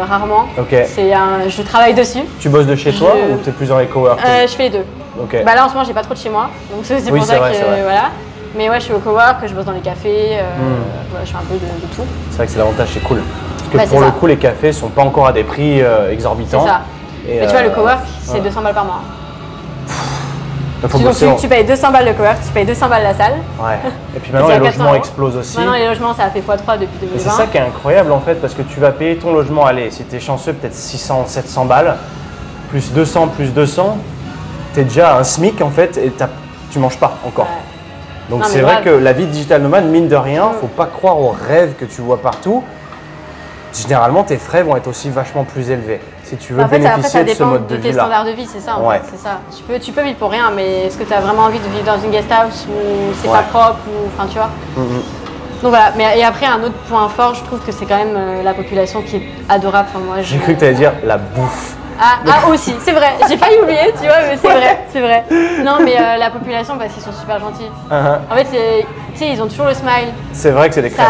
rarement. Ok. Je travaille dessus. Tu bosses de chez toi Je- ou t'es plus dans les coworking? Je fais les deux. Ok. Bah là en ce moment j'ai pas trop de chez moi, donc c'est Oui, pour c'est ça vrai, que c'est vrai. voilà. Mais ouais, je suis au cowork, je bosse dans les cafés, voilà, je fais un peu de tout. C'est vrai que c'est l'avantage, c'est cool. Parce que Bah, pour c'est le ça. coup, les cafés sont pas encore à des prix C'est exorbitants. ça. Et, Mais tu vois, le cowork, c'est ouais. 200 balles par mois. Il faut Donc bosser en- tu payes 200 balles le cowork, tu payes 200 balles la salle. Ouais. Et puis maintenant, C'est les à 400 logements €. explosent aussi. Maintenant les logements ça a fait x3 depuis Et 2020. c'est ça qui est incroyable en fait, parce que tu vas payer ton logement, allez, si t'es chanceux, peut-être 600, 700 balles, plus 200, t'es déjà à un SMIC en fait, et tu manges pas encore. Ouais. Donc Non, mais c'est vrai grave. que la vie digital nomade, mine de rien, faut pas croire aux rêves que tu vois partout. Généralement, tes frais vont être aussi vachement plus élevés si tu veux En fait, après, bénéficier ça de ce dépend mode de de tes vie là. standards de vie, c'est ça. En Ouais. fait, c'est ça. Tu peux vivre pour rien, mais est-ce que tu as vraiment envie de vivre dans une guest house où c'est Ouais. pas propre ou, enfin, tu vois. Donc voilà. Mais et après, un autre point fort, je trouve que c'est quand même la population qui est adorable. Enfin, moi, J'ai cru que tu allais dire la bouffe. Ah aussi, c'est vrai. J'ai failli oublier, tu vois, mais c'est vrai. Non, mais la population, parce qu'ils sont super gentils. En fait, tu sais, ils ont toujours le smile. C'est vrai que c'est des crèmes.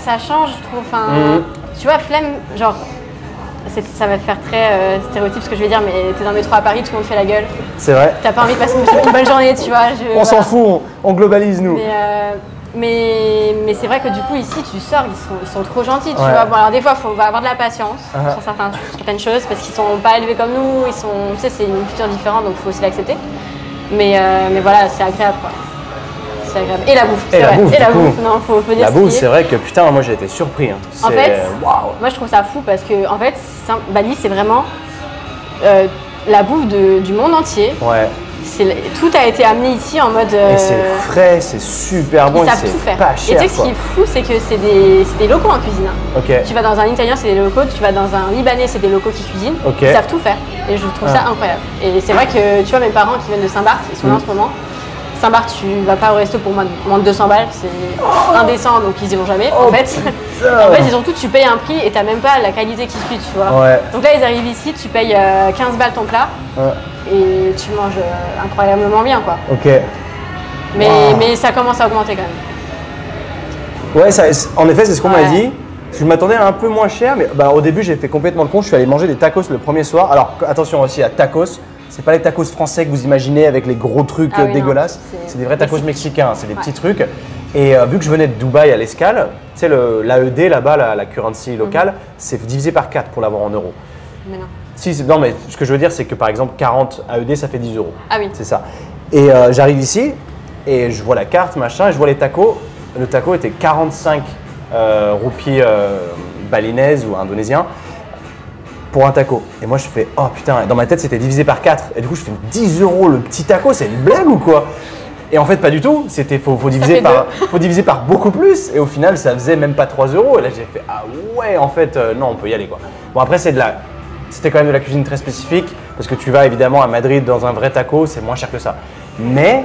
Ça change, je trouve. Enfin, tu vois, flemme, genre, ça va te faire très stéréotype ce que je vais dire, mais t'es dans le métro à Paris, tout le monde fait la gueule. C'est vrai. T'as pas envie de passer une bonne journée, tu vois. On s'en voilà. fout, on globalise nous. Mais c'est vrai que du coup, ici, tu sors, ils sont trop gentils, tu Ouais. vois. Bon, alors des fois, il faut avoir de la patience sur certaines choses, parce qu'ils sont pas élevés comme nous, tu sais, c'est une culture différente, donc il faut aussi l'accepter. Mais voilà, c'est agréable, quoi. C'est agréable. Et la bouffe, Et c'est la vrai. bouffe, Et la du coup. bouffe, non, faut dire La ce qui bouffe, est. c'est vrai que putain, moi j'ai été surpris. Hein. En C'est- fait, waouh. moi je trouve ça fou parce que en fait, Bali c'est vraiment la bouffe du monde entier. Ouais. tout a été amené ici en mode. Et c'est frais, c'est super bon, ils savent tout faire. Pas cher. Et tu sais ce qui est fou, c'est que c'est des locaux en cuisine. Hein. Ok. Tu vas dans un italien, c'est des locaux. Tu vas dans un libanais, c'est des locaux qui cuisinent. Ok. Ils savent tout faire. Et je trouve ça incroyable. Et c'est vrai que tu vois, mes parents qui viennent de Saint-Barth, ils sont là en ce moment. Saint-Barth, tu vas pas au resto pour moins de 200 balles, c'est indécent, donc ils y vont jamais. En fait, et surtout, tu payes un prix et t'as même pas la qualité qui suit, tu vois. Ouais. Donc là, ils arrivent ici, tu payes 15 balles ton plat et tu manges incroyablement bien, quoi. Ok. Mais ça commence à augmenter quand même. Ouais, en effet, c'est ce qu'on m'a dit. Je m'attendais à un peu moins cher, mais au début, j'ai fait complètement le con. Je suis allé manger des tacos le premier soir. Alors, attention aussi à tacos. C'est pas les tacos français que vous imaginez avec les gros trucs dégueulasses. C'est des vrais tacos mexicains, c'est des petits trucs. Et vu que je venais de Dubaï à l'escale, tu sais, l'AED là-bas, la currency locale, c'est divisé par 4 pour l'avoir en euros. Mais non. Non, mais ce que je veux dire, c'est que par exemple, 40 AED, ça fait 10 euros. Ah oui. C'est ça. Et j'arrive ici et je vois la carte, machin, et je vois les tacos. Le taco était 45 roupies balinaises ou indonésiens. Pour un taco. Et moi je fais oh putain, dans ma tête c'était divisé par 4. Et du coup je fais 10 euros le petit taco, c'est une blague ou quoi? Et en fait pas du tout, faut diviser par beaucoup plus. Et au final ça faisait même pas 3 euros. Et là j'ai fait ah ouais en fait non on peut y aller quoi. Bon après c'était quand même de la cuisine très spécifique. Parce que tu vas évidemment à Madrid dans un vrai taco, c'est moins cher que ça. Mais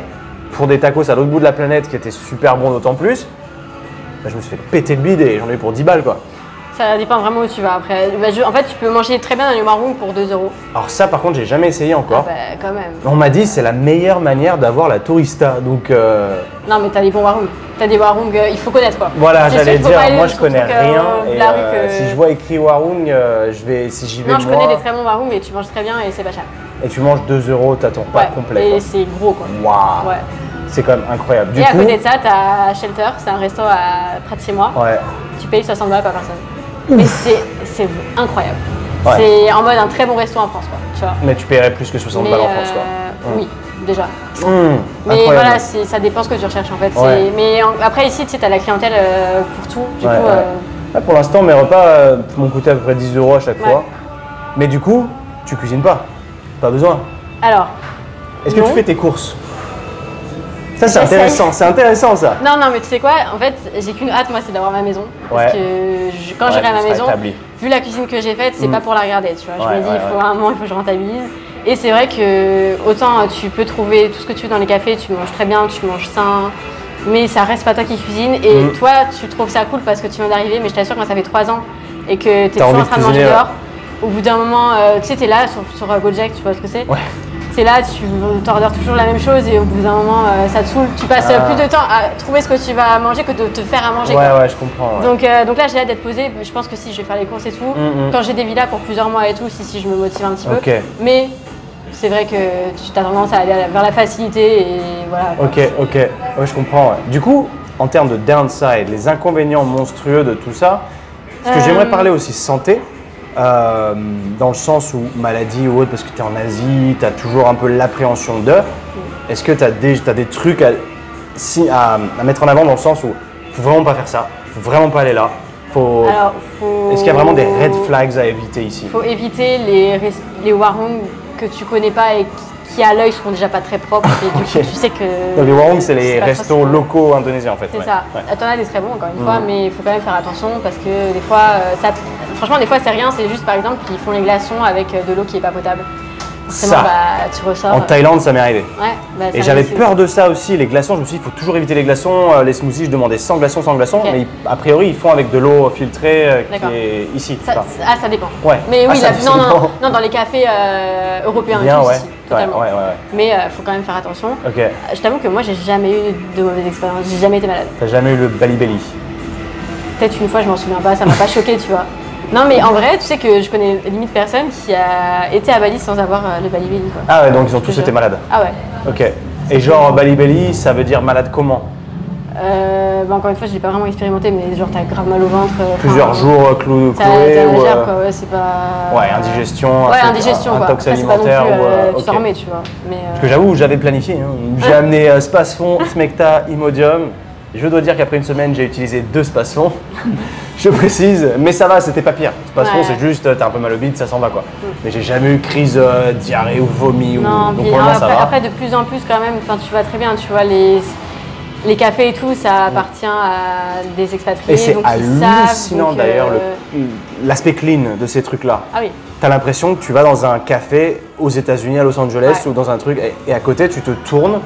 pour des tacos à l'autre bout de la planète qui étaient super bons d'autant plus, je me suis fait péter le bide et j'en ai eu pour 10 balles quoi. Ça dépend vraiment où tu vas après. En fait, tu peux manger très bien dans les Warung pour 2 euros. Alors ça, par contre, j'ai jamais essayé encore. Ah bah, quand même. On m'a dit que c'est la meilleure manière d'avoir la tourista, donc… Non, mais t'as des bons Warung. T'as des Warung, il faut connaître quoi. Voilà, j'allais dire, moi je connais rien. Et si je vois écrit Warung, si j'y vais non, je connais des très bons Warung, mais tu manges très bien et c'est pas cher. Et tu manges 2 euros, t'as ton repas complet. Et c'est gros quoi. Waouh. Ouais. C'est quand même incroyable. Et à côté de ça, t'as Shelter, c'est un resto près de chez moi. Ouais. Tu payes 60 balles par personne. Mais c'est incroyable. Ouais. C'est en mode un très bon resto en France, quoi, tu vois. Mais tu paierais plus que 60 balles en France, quoi. Oui, déjà. Mais incroyable. voilà, ça dépend ce que tu recherches en fait. Ouais. Mais après ici, tu sais, tu as la clientèle pour tout. Du coup, ouais, pour l'instant, mes repas m'ont coûté à peu près 10 euros à chaque fois. Mais du coup, tu cuisines pas. Pas besoin. Alors. Est-ce que tu fais tes courses? Ça, c'est intéressant ça. Non, mais tu sais quoi, en fait, j'ai qu'une hâte, moi, c'est d'avoir ma maison. Parce que quand j'irai à ma maison, vu la cuisine que j'ai faite, c'est pas pour la regarder, tu vois. Je me dis, il faut un moment, il faut que je rentabilise. Et c'est vrai que autant tu peux trouver tout ce que tu veux dans les cafés, tu manges très bien, tu manges sain, mais ça reste pas toi qui cuisine. Et toi, tu trouves ça cool parce que tu viens d'arriver, mais je t'assure, quand ça fait 3 ans et que tu es toujours en train de manger dehors, au bout d'un moment, tu sais, tu es là sur Gojek, tu vois ce que c'est. C'est là, tu t'ordures toujours la même chose et au bout d'un moment, ça te saoule. Tu passes plus de temps à trouver ce que tu vas manger que de te faire à manger. Ouais, je comprends. Donc là, j'ai hâte d'être posée. Je pense que si je vais faire les courses et tout, quand j'ai des villas pour plusieurs mois et tout, si je me motive un petit peu. Mais c'est vrai que tu as tendance à aller vers la facilité et voilà. Ok, ouais, je comprends. Ouais. Du coup, en termes de downside, les inconvénients monstrueux de tout ça, ce que j'aimerais parler aussi santé. Dans le sens où maladie ou autre, parce que tu es en Asie, tu as toujours un peu l'appréhension de. Est-ce que tu as des trucs à mettre en avant dans le sens où il faut vraiment pas faire ça, il faut vraiment pas aller là. Est-ce qu'il y a vraiment des red flags à éviter ici? Il faut éviter les warung que tu connais pas et qui à l'œil seront déjà pas très propres. Et du coup, tu sais que. Donc les warung, c'est les restos locaux indonésiens en fait. C'est ça. T'en as des très bons encore une fois, mais il faut quand même faire attention parce que des fois, franchement, des fois c'est rien, c'est juste par exemple qu'ils font les glaçons avec de l'eau qui est pas potable. Ça, tu ressors. En Thaïlande, ça m'est arrivé. Ouais, et j'avais peur de ça aussi, les glaçons. Je me suis dit, il faut toujours éviter les glaçons. Les smoothies, je demandais sans glaçons. Okay. Mais a priori, ils font avec de l'eau filtrée qui est ici. Ça dépend. Ouais. Mais oui, non, dans les cafés européens et tout, ici, totalement. Ouais. Mais il faut quand même faire attention. Okay. Je t'avoue que moi, j'ai jamais eu de mauvaise expérience. J'ai jamais été malade. T'as jamais eu le balibelli? Peut-être une fois, je m'en souviens pas. Ça m'a pas choqué, tu vois. Non mais en vrai, tu sais que je connais limite personne qui a été à Bali sans avoir le balibelli quoi. Ah ouais, donc ils ont tous été malades. Ah ouais. Ok. Et genre balibelli, ça veut dire malade comment? Encore une fois, je l'ai pas vraiment expérimenté, mais genre t'as grave mal au ventre. Plusieurs jours cloué t'as ou… quoi, ouais, c'est pas… Ouais, indigestion, intox alimentaire ou… Tu t'en tu vois. Mais parce que j'avoue, j'avais planifié. Hein. J'ai amené Spasfon, Smecta, Imodium. Je dois dire qu'après une semaine, j'ai utilisé 2 spasfons. Je précise, mais ça va, c'était pas pire. Spasfon, Ouais. c'est juste, t'as un peu mal au bide, ça s'en va quoi. Mais j'ai jamais eu crise diarrhée ou vomi. Non, Donc puis pour le moment, ça va. après, de plus en plus quand même, tu vois très bien, tu vois les cafés et tout, ça appartient à des expatriés. Et c'est donc ils savent, hallucinant donc, d'ailleurs l'aspect clean de ces trucs-là. Ah oui. T'as l'impression que tu vas dans un café aux États-Unis, à Los Angeles, Ouais. ou dans un truc, et à côté tu te tournes,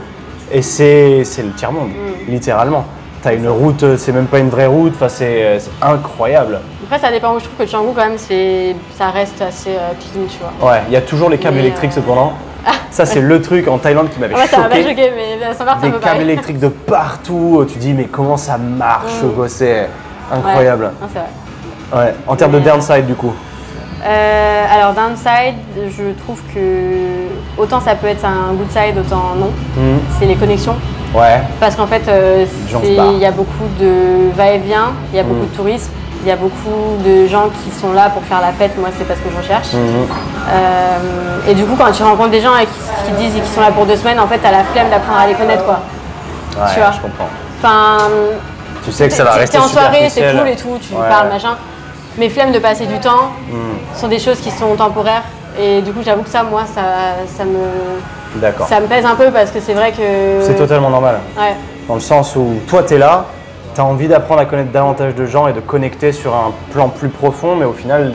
et c'est le tiers-monde, littéralement. T'as une route, c'est même pas une vraie route, enfin c'est incroyable. Après, ça dépend où je trouve que Canggu, quand même, ça reste assez clean, tu vois. Ouais, il y a toujours les câbles Mais, électriques cependant. Ça c'est le truc en Thaïlande qui m'avait Ah ouais, ça m'a pas choqué. choqué, mais sans part, c'est un Des peu câbles pareil. électriques de partout, tu dis mais comment ça marche quoi, c'est incroyable. Ouais, non, c'est vrai. Ouais. En termes de Mais, downside du coup. Alors, downside, je trouve que autant ça peut être un good side, autant non. C'est les connexions. Ouais. Parce qu'en fait, gens se barrent. il y a beaucoup de va-et-vient, il y a beaucoup de tourisme, il y a beaucoup de gens qui sont là pour faire la fête. Moi, c'est pas ce que je recherche. Et du coup, quand tu rencontres des gens et qui disent qu'ils sont là pour 2 semaines, en fait, t'as la flemme d'apprendre à les connaître, quoi. Ouais, Tu vois. je comprends. Enfin, Tu sais que ça va rester t'es en soirée, c'est superficiel. cool et tout, tu Ouais. parles, machin. Mais flemme de passer du temps, sont des choses qui sont temporaires. Et du coup, j'avoue que ça, moi, D'accord. ça me pèse un peu parce que c'est vrai que. C'est totalement normal. Ouais. Dans le sens où toi, tu es là, tu as envie d'apprendre à connaître davantage de gens et de connecter sur un plan plus profond, mais au final,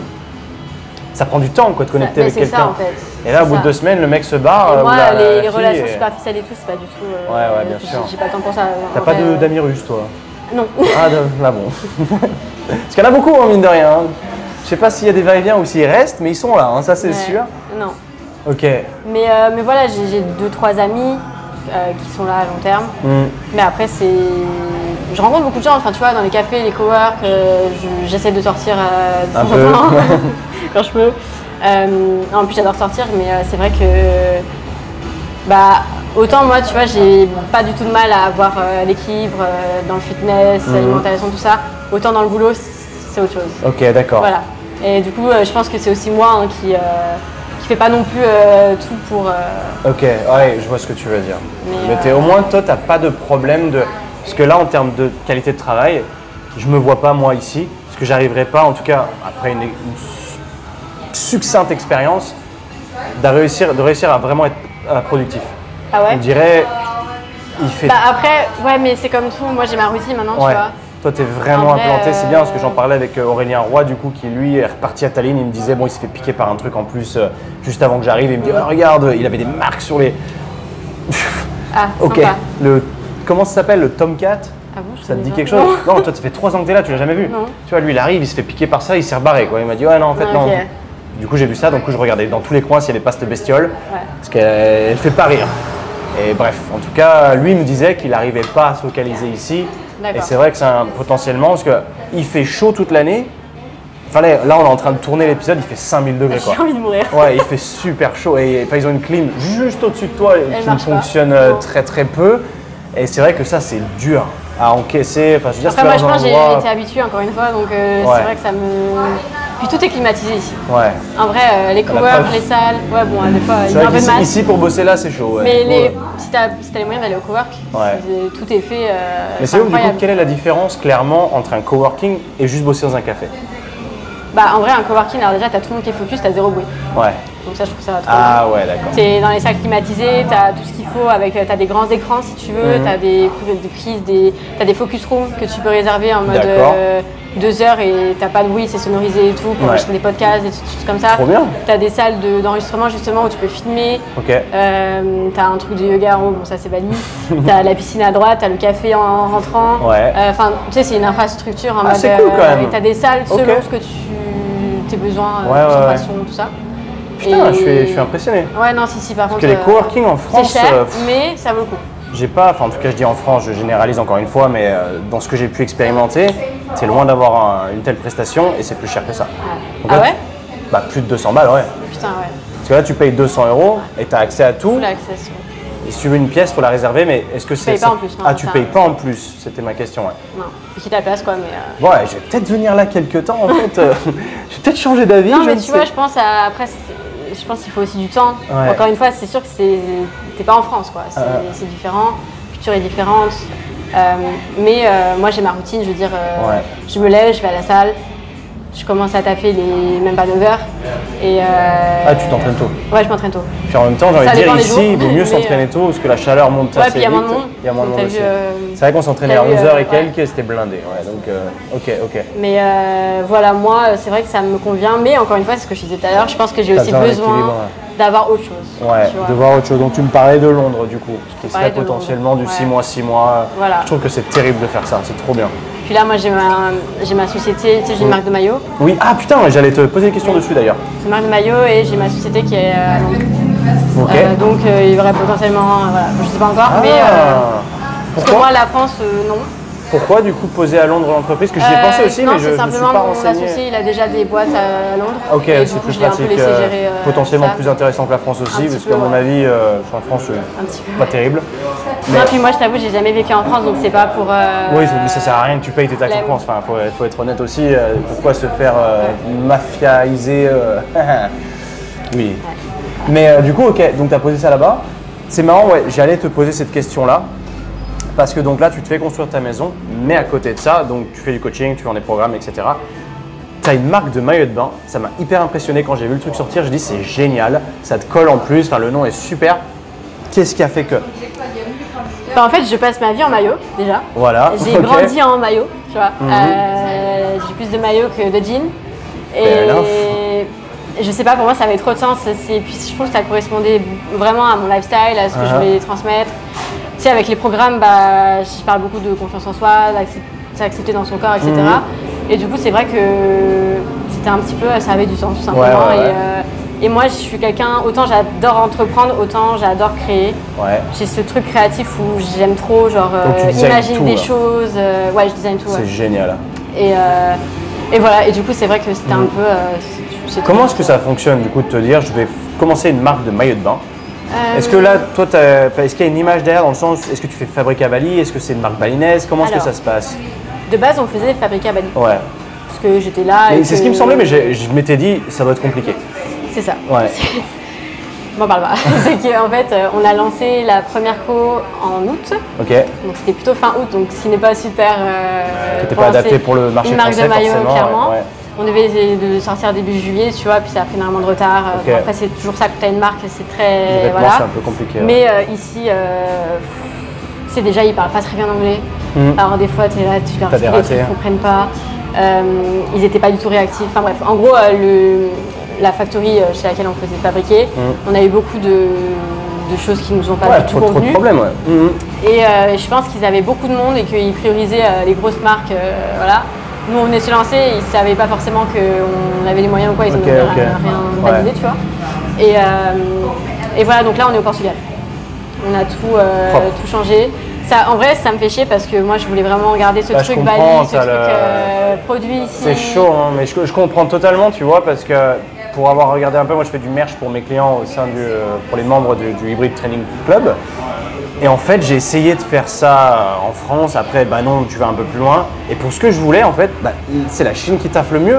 ça prend du temps quoi, de connecter Mais avec c'est quelqu'un. ça, en fait. Et là, au C'est bout de ça. 2 semaines, le mec se barre. Et ou moi, la les fille, relations et- superficielles et tout, c'est pas du tout. Ouais, bien sûr. J'ai pas le temps pour ça. T'as En pas vrai, d'amis russes, toi? Non. Ah, là bon. Parce qu'il y en a beaucoup, hein, mine de rien. Hein. Je sais pas s'il y a des va-et-vient ou s'ils restent, mais ils sont là, hein, ça c'est Ouais. sûr. Non. Ok. Mais voilà, j'ai 2-3 amis qui sont là à long terme. Mais après, je rencontre beaucoup de gens, enfin, tu vois, dans les cafés, les cowork, j'essaie de sortir de Un temps peu. en temps, quand je peux. En plus, j'adore sortir, mais c'est vrai que, bah, autant moi, tu vois, j'ai pas du tout de mal à avoir l'équilibre dans le fitness, l'alimentation, tout ça. Autant dans le boulot, c'est autre chose. Ok, d'accord. Voilà. Et du coup, je pense que c'est aussi moi hein, qui fait pas non plus tout pour. Ok, ouais, je vois ce que tu veux dire. Mais, Mais au moins, toi, t'as pas de problème de. Parce que là, en termes de qualité de travail, je me vois pas moi ici, parce que j'arriverai pas, en tout cas, après une succincte expérience, de réussir à vraiment être productif. Ah ouais. On dirait, il fait. Bah après, ouais, mais c'est comme tout. Moi, j'ai ma routine maintenant, tu Ouais. vois. Toi, t'es vraiment En vrai, implanté, c'est bien parce que j'en parlais avec Aurélien Roy, du coup, qui lui est reparti à Tallinn. Il me disait, bon, il s'est fait piquer par un truc en plus juste avant que j'arrive. Il me dit, oh, regarde, il avait des marques sur les. Ah, Ok. sympa. Comment ça s'appelle, le Tomcat? Ah bon, je Ça te connais dit pas. quelque chose? Non, toi, ça fait 3 ans que t'es là, tu l'as jamais vu. Non. Tu vois, lui, il arrive, il se fait piquer par ça, il s'est rebarré, quoi. Il m'a dit, ouais, non, en fait, Ah, non. ok. Du coup, j'ai vu ça, donc je regardais dans tous les coins s'il n'y avait pas cette bestiole, Ouais. parce qu'elle fait pas rire. Et bref, en tout cas, lui me disait qu'il n'arrivait pas à se localiser ici. D'accord. Et c'est vrai que c'est potentiellement, parce qu'il fait chaud toute l'année. Enfin, là, on est en train de tourner l'épisode, il fait 5000 degrés, quoi. J'ai envie de mourir. Ouais, il fait super chaud. Et enfin, ils ont une clim juste au-dessus de toi qui ne marche pas. fonctionne Non. très très peu. Et c'est vrai que ça, c'est dur à encaisser. Enfin, je veux dire, si Après, moi, tu je vas pense dans que un j'ai endroit- été habituée encore une fois, donc Ouais. c'est vrai que ça me. Puis tout est climatisé ici. Ouais. En vrai, les la cowork, preuve. les salles, ouais, bon, des fois, il C'est y a un vrai peu de mal. qu'ici, pour bosser là, c'est chaud. Ouais. Mais Ouais. si t'as les moyens d'aller au cowork, Ouais. tout est fait. Mais c'est où, du coup, incroyable. quelle est la différence clairement entre un coworking et juste bosser dans un café? Bah, en vrai, un coworking, alors déjà, t'as tout le monde qui est focus, t'as zéro bruit. Ouais. Donc ça, je trouve ça trop Ah ouais, d'accord. T'es dans les salles climatisées, t'as tout ce qu'il faut, t'as des grands écrans si tu veux, t'as des prises, t'as des focus rooms que tu peux réserver en mode D'accord. 2 heures et t'as pas de bruit, c'est sonorisé et tout pour Ouais. enregistrer des podcasts, des choses comme ça. Trop bien. T'as des salles d'enregistrement justement où tu peux filmer. Ok. T'as un truc de yoga en haut, bon ça c'est banni. T'as la piscine à droite, t'as le café en rentrant. Ouais. Enfin, tu sais, c'est une infrastructure en Ah, mode. c'est cool, quand même. Et t'as des salles selon Ok. ce que tes besoins, Ouais, ouais, concentration, tout ça. Putain, Et- je suis impressionné. Ouais, non, si, par Parce contre. que les coworking en France, c'est cher, mais ça vaut le coup. j'ai pas, enfin en tout cas je dis en France, je généralise encore une fois, mais dans ce que j'ai pu expérimenter, c'est loin d'avoir une telle prestation et c'est plus cher que ça. Donc Ah là, ouais Bah plus de 200 balles, ouais. Putain, ouais. Parce que là tu payes 200 € et tu as accès à tout. Full access. Et si tu veux une pièce, faut la réserver, mais est-ce que c'est. payes pas en plus, non, Ah, tu ça- payes pas en plus, c'était ma question, ouais. Non, faut quitter la place, quoi, mais. Ouais, je vais peut-être venir là quelques temps en fait. Je vais peut-être changer d'avis. Non, je mais ne tu sais. vois, je pense à. Après, je pense qu'il faut aussi du temps. Ouais. Encore une fois, c'est sûr que t'es pas en France, quoi. C'est différent, la culture est différente. Moi j'ai ma routine, je veux dire, Ouais. je me lève, je vais à la salle, je commence à taffer même pas 9 heures. Ah, tu t'entraînes tôt. Ouais, je m'entraîne tôt. Puis en même temps, j'ai envie Ça de dire, dépend des ici, jours, il vaut mieux mais, s'entraîner tôt parce que la chaleur monte Ouais, assez puis il y a vite. moins de monde. Il y a moins de Donc, monde t'as aussi. vu, C'est vrai qu'on s'entraînait à t'as vu, 11h et ouais. quelques et c'était blindé. Ouais, donc, ok. Mais voilà, moi, c'est vrai que ça me convient. Mais encore une fois, c'est ce que je disais tout à l'heure, je pense que j'ai T'as aussi besoin besoin d'équilibre, d'avoir autre chose. Ouais, tu vois. de voir autre chose. Donc tu me parlais de Londres du coup, ce qui parlais serait de Londres, potentiellement du ouais. 6 mois, 6 mois. Voilà. Je trouve que c'est terrible de faire ça, c'est trop bien. Puis là, moi, j'ai ma société, tu sais, j'ai une marque de maillot. Oui, ah putain, ouais, j'allais te poser des questions dessus d'ailleurs. J'ai une marque de maillot et j'ai ma société qui est à Londres. Ok. Donc, il y aurait potentiellement, voilà, je sais pas encore, Ah. mais parce que Pourquoi moi, la France, non. Pourquoi du coup poser à Londres l'entreprise? Parce que j'y ai pensé aussi, non, mais je c'est ne me suis simplement pas mon renseigné. associé, il a déjà des boîtes à Londres. Ok, et du c'est coup, plus je l'ai un peu pratique, laissé gérer, potentiellement ça. plus intéressant que la France aussi, Un parce petit qu'à peu, mon ouais. avis, en France, Un petit peu. pas terrible. Non, puis moi, je t'avoue, j'ai jamais vécu en France, donc c'est pas pour. Oui, mais ça sert à rien que tu payes tes taxes en la- France. Enfin, faut être honnête aussi. Pourquoi se faire mafiaiser Oui. Mais du coup, ok, donc tu as posé ça là-bas. C'est marrant, ouais, j'allais te poser cette question-là. Parce que donc là, tu te fais construire ta maison, mais à côté de ça, donc tu fais du coaching, tu vends des programmes, etc. Tu as une marque de maillot de bain. Ça m'a hyper impressionné quand j'ai vu le truc sortir. Je dis, c'est génial, ça te colle en plus, enfin, le nom est super. Qu'est-ce qui a fait que Bah, en fait, je passe ma vie en maillot, déjà. Voilà. J'ai ok. grandi en maillot, tu vois. J'ai plus de maillots que de jeans. Fair enough. Et je sais pas, pour moi, ça avait trop de sens. Puis je trouve que ça correspondait vraiment à mon lifestyle, à ce que je voulais transmettre. Tu sais, avec les programmes, bah, je parle beaucoup de confiance en soi, d'accepter dans son corps, etc. Et du coup, c'est vrai que c'était un petit peu, ça avait du sens, tout simplement. Ouais. Et moi, je suis quelqu'un, autant j'adore entreprendre, autant j'adore créer. Ouais. J'ai ce truc créatif où j'aime trop, genre, Donc tu designes imaginer tout, des là. choses. Ouais, je design tout. C'est Ouais. génial. Et voilà, et du coup, c'est vrai que c'était un peu. Comment est-ce que ça fonctionne du coup de te dire je vais commencer une marque de maillot de bain? Est-ce que là, toi, est-ce qu'il y a une image derrière dans le sens, est-ce que tu fais fabriquer à Bali? Est-ce que c'est une marque balinaise? Comment est-ce que Alors, ça se passe? De base, on faisait fabriquer à Bali. Ouais. Parce que j'étais là. et C'est ce qui me semblait, mais je m'étais dit, ça doit être compliqué. C'est ça. Ouais. M'en parle pas. C'est qu'en fait, on a lancé la première co en août. Ok. Donc c'était plutôt fin août, donc ce qui n'est pas super. C'était pas adapté pour le marché une marque français, de maillot, forcément, clairement. ouais. On devait essayer de sortir début juillet, tu vois, puis ça a pris énormément de retard. Ok. Bon, après, c'est toujours ça que tu as une marque, c'est Les très. vêtements, Voilà. c'est un peu compliqué. ouais. Mais ici, c'est déjà, ils parlent pas très bien anglais. Alors des fois, tu es là, tu leur T'as des expliques des trucs, ratés. ils comprennent pas. Ils n'étaient pas du tout réactifs. Enfin bref, en gros, la factory chez laquelle on faisait fabriquer, on a eu beaucoup de choses qui nous ont pas Ouais, du tout trop de convenu. problèmes, ouais. Et je pense qu'ils avaient beaucoup de monde et qu'ils priorisaient les grosses marques. Voilà. Nous, on venait de se lancer, ils ne savaient pas forcément qu'on avait les moyens ou quoi, ils Ok, n'ont ok. rien validé, Ouais. tu vois. Et voilà, donc là, on est au Portugal. On a tout changé. Ça, en vrai, ça me fait chier parce que moi, je voulais vraiment garder ce Bah, je truc comprends, Bali, ce t'as truc le- produit ici. C'est chaud, hein, mais je comprends totalement, tu vois, parce que pour avoir regardé un peu, moi je fais du merch pour mes clients au sein pour les membres du Hybrid Training Club. Et en fait, j'ai essayé de faire ça en France. Après, bah non, tu vas un peu plus loin. Et pour ce que je voulais, en fait, bah, c'est la Chine qui taffe le mieux.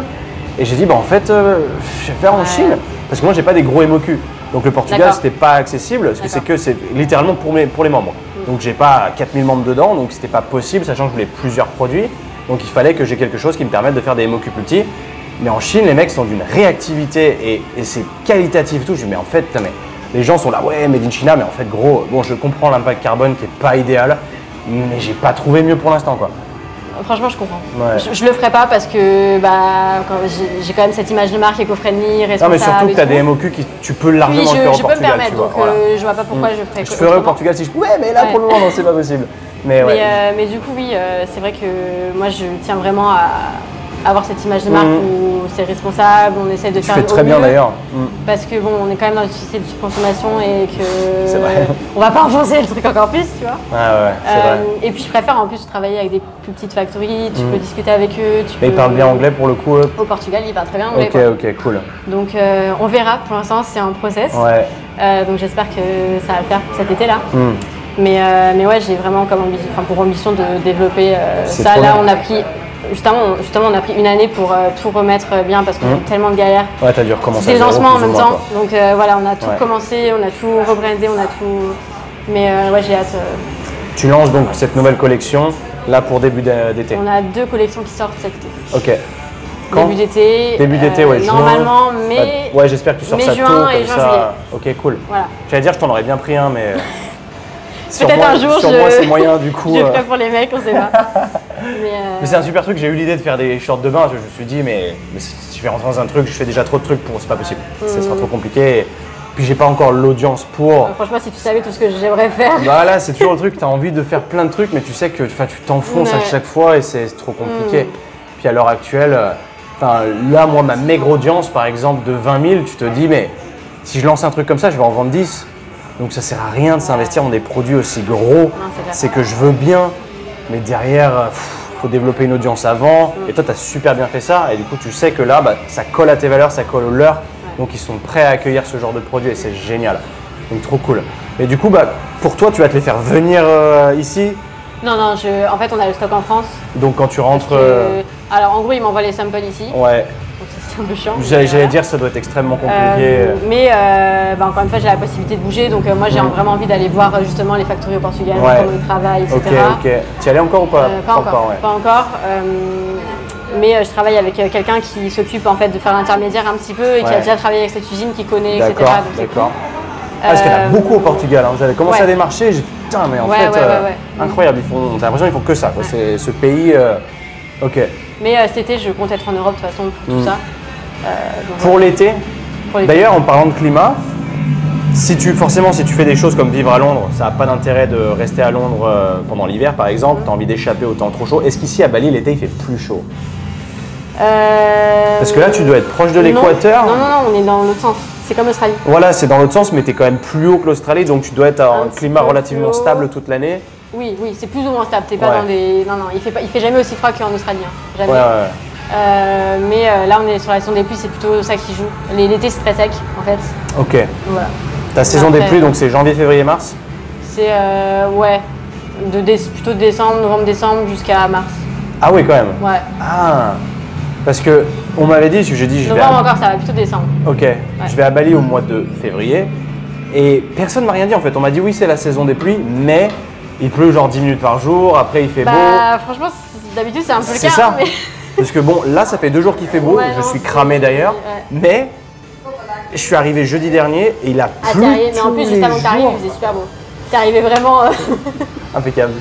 Et j'ai dit, bah en fait, je vais faire en Chine. Parce que moi, j'ai pas des gros MOQ. Donc le Portugal, D'accord. c'était pas accessible, parce que c'est littéralement pour les membres. Donc j'ai pas 4000 membres dedans, donc c'était pas possible, sachant que je voulais plusieurs produits. Donc il fallait que j'ai quelque chose qui me permette de faire des MOQ plus petits. Mais en Chine, les mecs sont d'une réactivité et c'est qualitatif et tout. Je dis, mais en fait, putain, mais les gens sont là, ouais, made in China, mais en fait, gros, bon, je comprends l'impact carbone qui est pas idéal, mais j'ai pas trouvé mieux pour l'instant, quoi. Franchement, je comprends. Ouais. Je le ferai pas parce que bah, j'ai quand même cette image de marque éco-friendly, responsable. Non, mais surtout que et tu as tout. des MOQ qui tu peux largement Oui, le faire au je peux me Portugal, permettre, tu vois. donc Voilà. je vois pas pourquoi je ferais Je ferais au autrement. Portugal si je pouvais, mais là, Ouais. pour le moment, non, c'est pas possible. Mais ouais. Mais du coup, oui, c'est vrai que moi, je tiens vraiment à avoir cette image de marque où c'est responsable, on essaie de Tu faire fais au très bien mieux, d'ailleurs. parce que bon, on est quand même dans une société de surconsommation et que C'est vrai. on va pas enfoncer le truc encore plus, tu vois. Ah ouais, c'est vrai. Et puis je préfère en plus travailler avec des plus petites factories, tu peux discuter avec eux, tu Mais ils peux- parlent bien anglais pour le coup, eux. Au Portugal, ils parlent très bien anglais. Ok, quoi. ok, cool. Donc on verra, pour l'instant c'est en process. Ouais. Donc j'espère que ça va le faire cet été-là. Mais ouais, j'ai vraiment comme ambition, pour ambition de développer C'est ça. trop Là, bien. on a pris, justement, on a pris une année pour tout remettre bien parce qu'on a eu tellement de galères. Ouais, t'as dû recommencer. Des à zéro, lancements en plus ou même moins, temps. quoi. Donc voilà, on a tout Ouais. commencé, on a tout rebrandé, on a tout. Mais ouais, j'ai hâte Tu lances donc cette nouvelle collection là pour début d'été. On a 2 collections qui sortent cet été. Ok. Quand? Début d'été. Début d'été, ouais. Normalement, mai. Ouais, j'espère que tu sors ça tôt, juin et comme juin, ça. Ok, cool. Voilà. J'allais dire, je t'en aurais bien pris un, mais. Peut-être un jour, moi, c'est moyen du coup. Je ferai pour les mecs, on sait pas. Mais c'est un super truc, j'ai eu l'idée de faire des shorts de bain. Je me suis dit, mais si je vais rentrer dans un truc, je fais déjà trop de trucs pour. C'est pas possible. Ça sera trop compliqué. Puis j'ai pas encore l'audience pour. Franchement, si tu savais tout ce que j'aimerais faire. Bah là, c'est toujours le truc, tu as envie de faire plein de trucs, mais tu sais que tu t'enfonces à chaque fois et c'est trop compliqué. Puis à l'heure actuelle, là, moi, ma maigre audience, par exemple, de 20 000, tu te dis, mais si je lance un truc comme ça, je vais en vendre 10. Donc ça sert à rien de s'investir dans des produits aussi gros. C'est que je veux bien, mais derrière, faut développer une audience avant. Et toi, tu as super bien fait ça. Et du coup, tu sais que là, bah, ça colle à tes valeurs, ça colle aux leurs. Donc ils sont prêts à accueillir ce genre de produit et c'est génial. Donc trop cool. Et du coup, bah, pour toi, tu vas te les faire venir ici? Non, en fait, on a le stock en France. Donc quand tu rentres… Alors en gros, ils m'envoient les samples ici. Ouais. Donc c'est un peu chiant. J'allais dire, ça doit être extrêmement compliqué. Mais encore une fois, j'ai la possibilité de bouger. Donc moi, j'ai vraiment envie d'aller voir justement les factories au Portugal, comment ils travaillent, etc. Ok. Tu y allais encore ou pas? Pas encore. Pas encore. Mais je travaille avec quelqu'un qui s'occupe en fait de faire l'intermédiaire un petit peu et qui a déjà travaillé avec cette usine, qui connaît, etc. D'accord. Parce qu'il y en a beaucoup au Portugal. Hein. J'avais commencé à démarcher, j'ai dit putain, mais en fait, incroyable. T'as l'impression qu'ils font que ça. C'est ce pays. Ok. Mais cet été, je compte être en Europe de toute façon pour tout ça. Pour l'été. D'ailleurs, en parlant de climat, si tu fais des choses comme vivre à Londres, ça n'a pas d'intérêt de rester à Londres pendant l'hiver, par exemple. Tu as envie d'échapper au temps trop chaud. Est-ce qu'ici à Bali, l'été, il fait plus chaud? Parce que là, tu dois être proche de l'équateur. Non, on est dans l'autre sens. C'est comme l'Australie. Voilà, c'est dans l'autre sens, mais tu es quand même plus haut que l'Australie, donc tu dois être à un climat relativement stable toute l'année. Oui, c'est plus ou moins stable. T'es pas dans des… Non, il fait jamais aussi froid qu'en Australie. Hein. Jamais. Mais là, on est sur la saison des pluies, c'est plutôt ça qui joue. L'été, c'est très sec, en fait. Ok. Voilà. Ta saison des pluies, donc c'est janvier, février, mars? C'est, plutôt de décembre, novembre-décembre jusqu'à mars. Ah oui, quand même. Ouais. Ah. Parce que on m'avait dit, j'ai dit, novembre encore, ça va plutôt décembre. Ok. Je vais à Bali au mois de février et personne m'a rien dit en fait. On m'a dit oui, c'est la saison des pluies, mais il pleut genre 10 minutes par jour. Après, il fait beau. Franchement, d'habitude, c'est un peu le cas. C'est ça. Mais… Parce que bon, là, ça fait 2 jours qu'il fait beau. Je suis cramé d'ailleurs, mais je suis arrivé jeudi dernier et il a plu. Mais en plus, juste avant que tu arrives, il faisait super beau. T'es arrivé vraiment… Impeccable.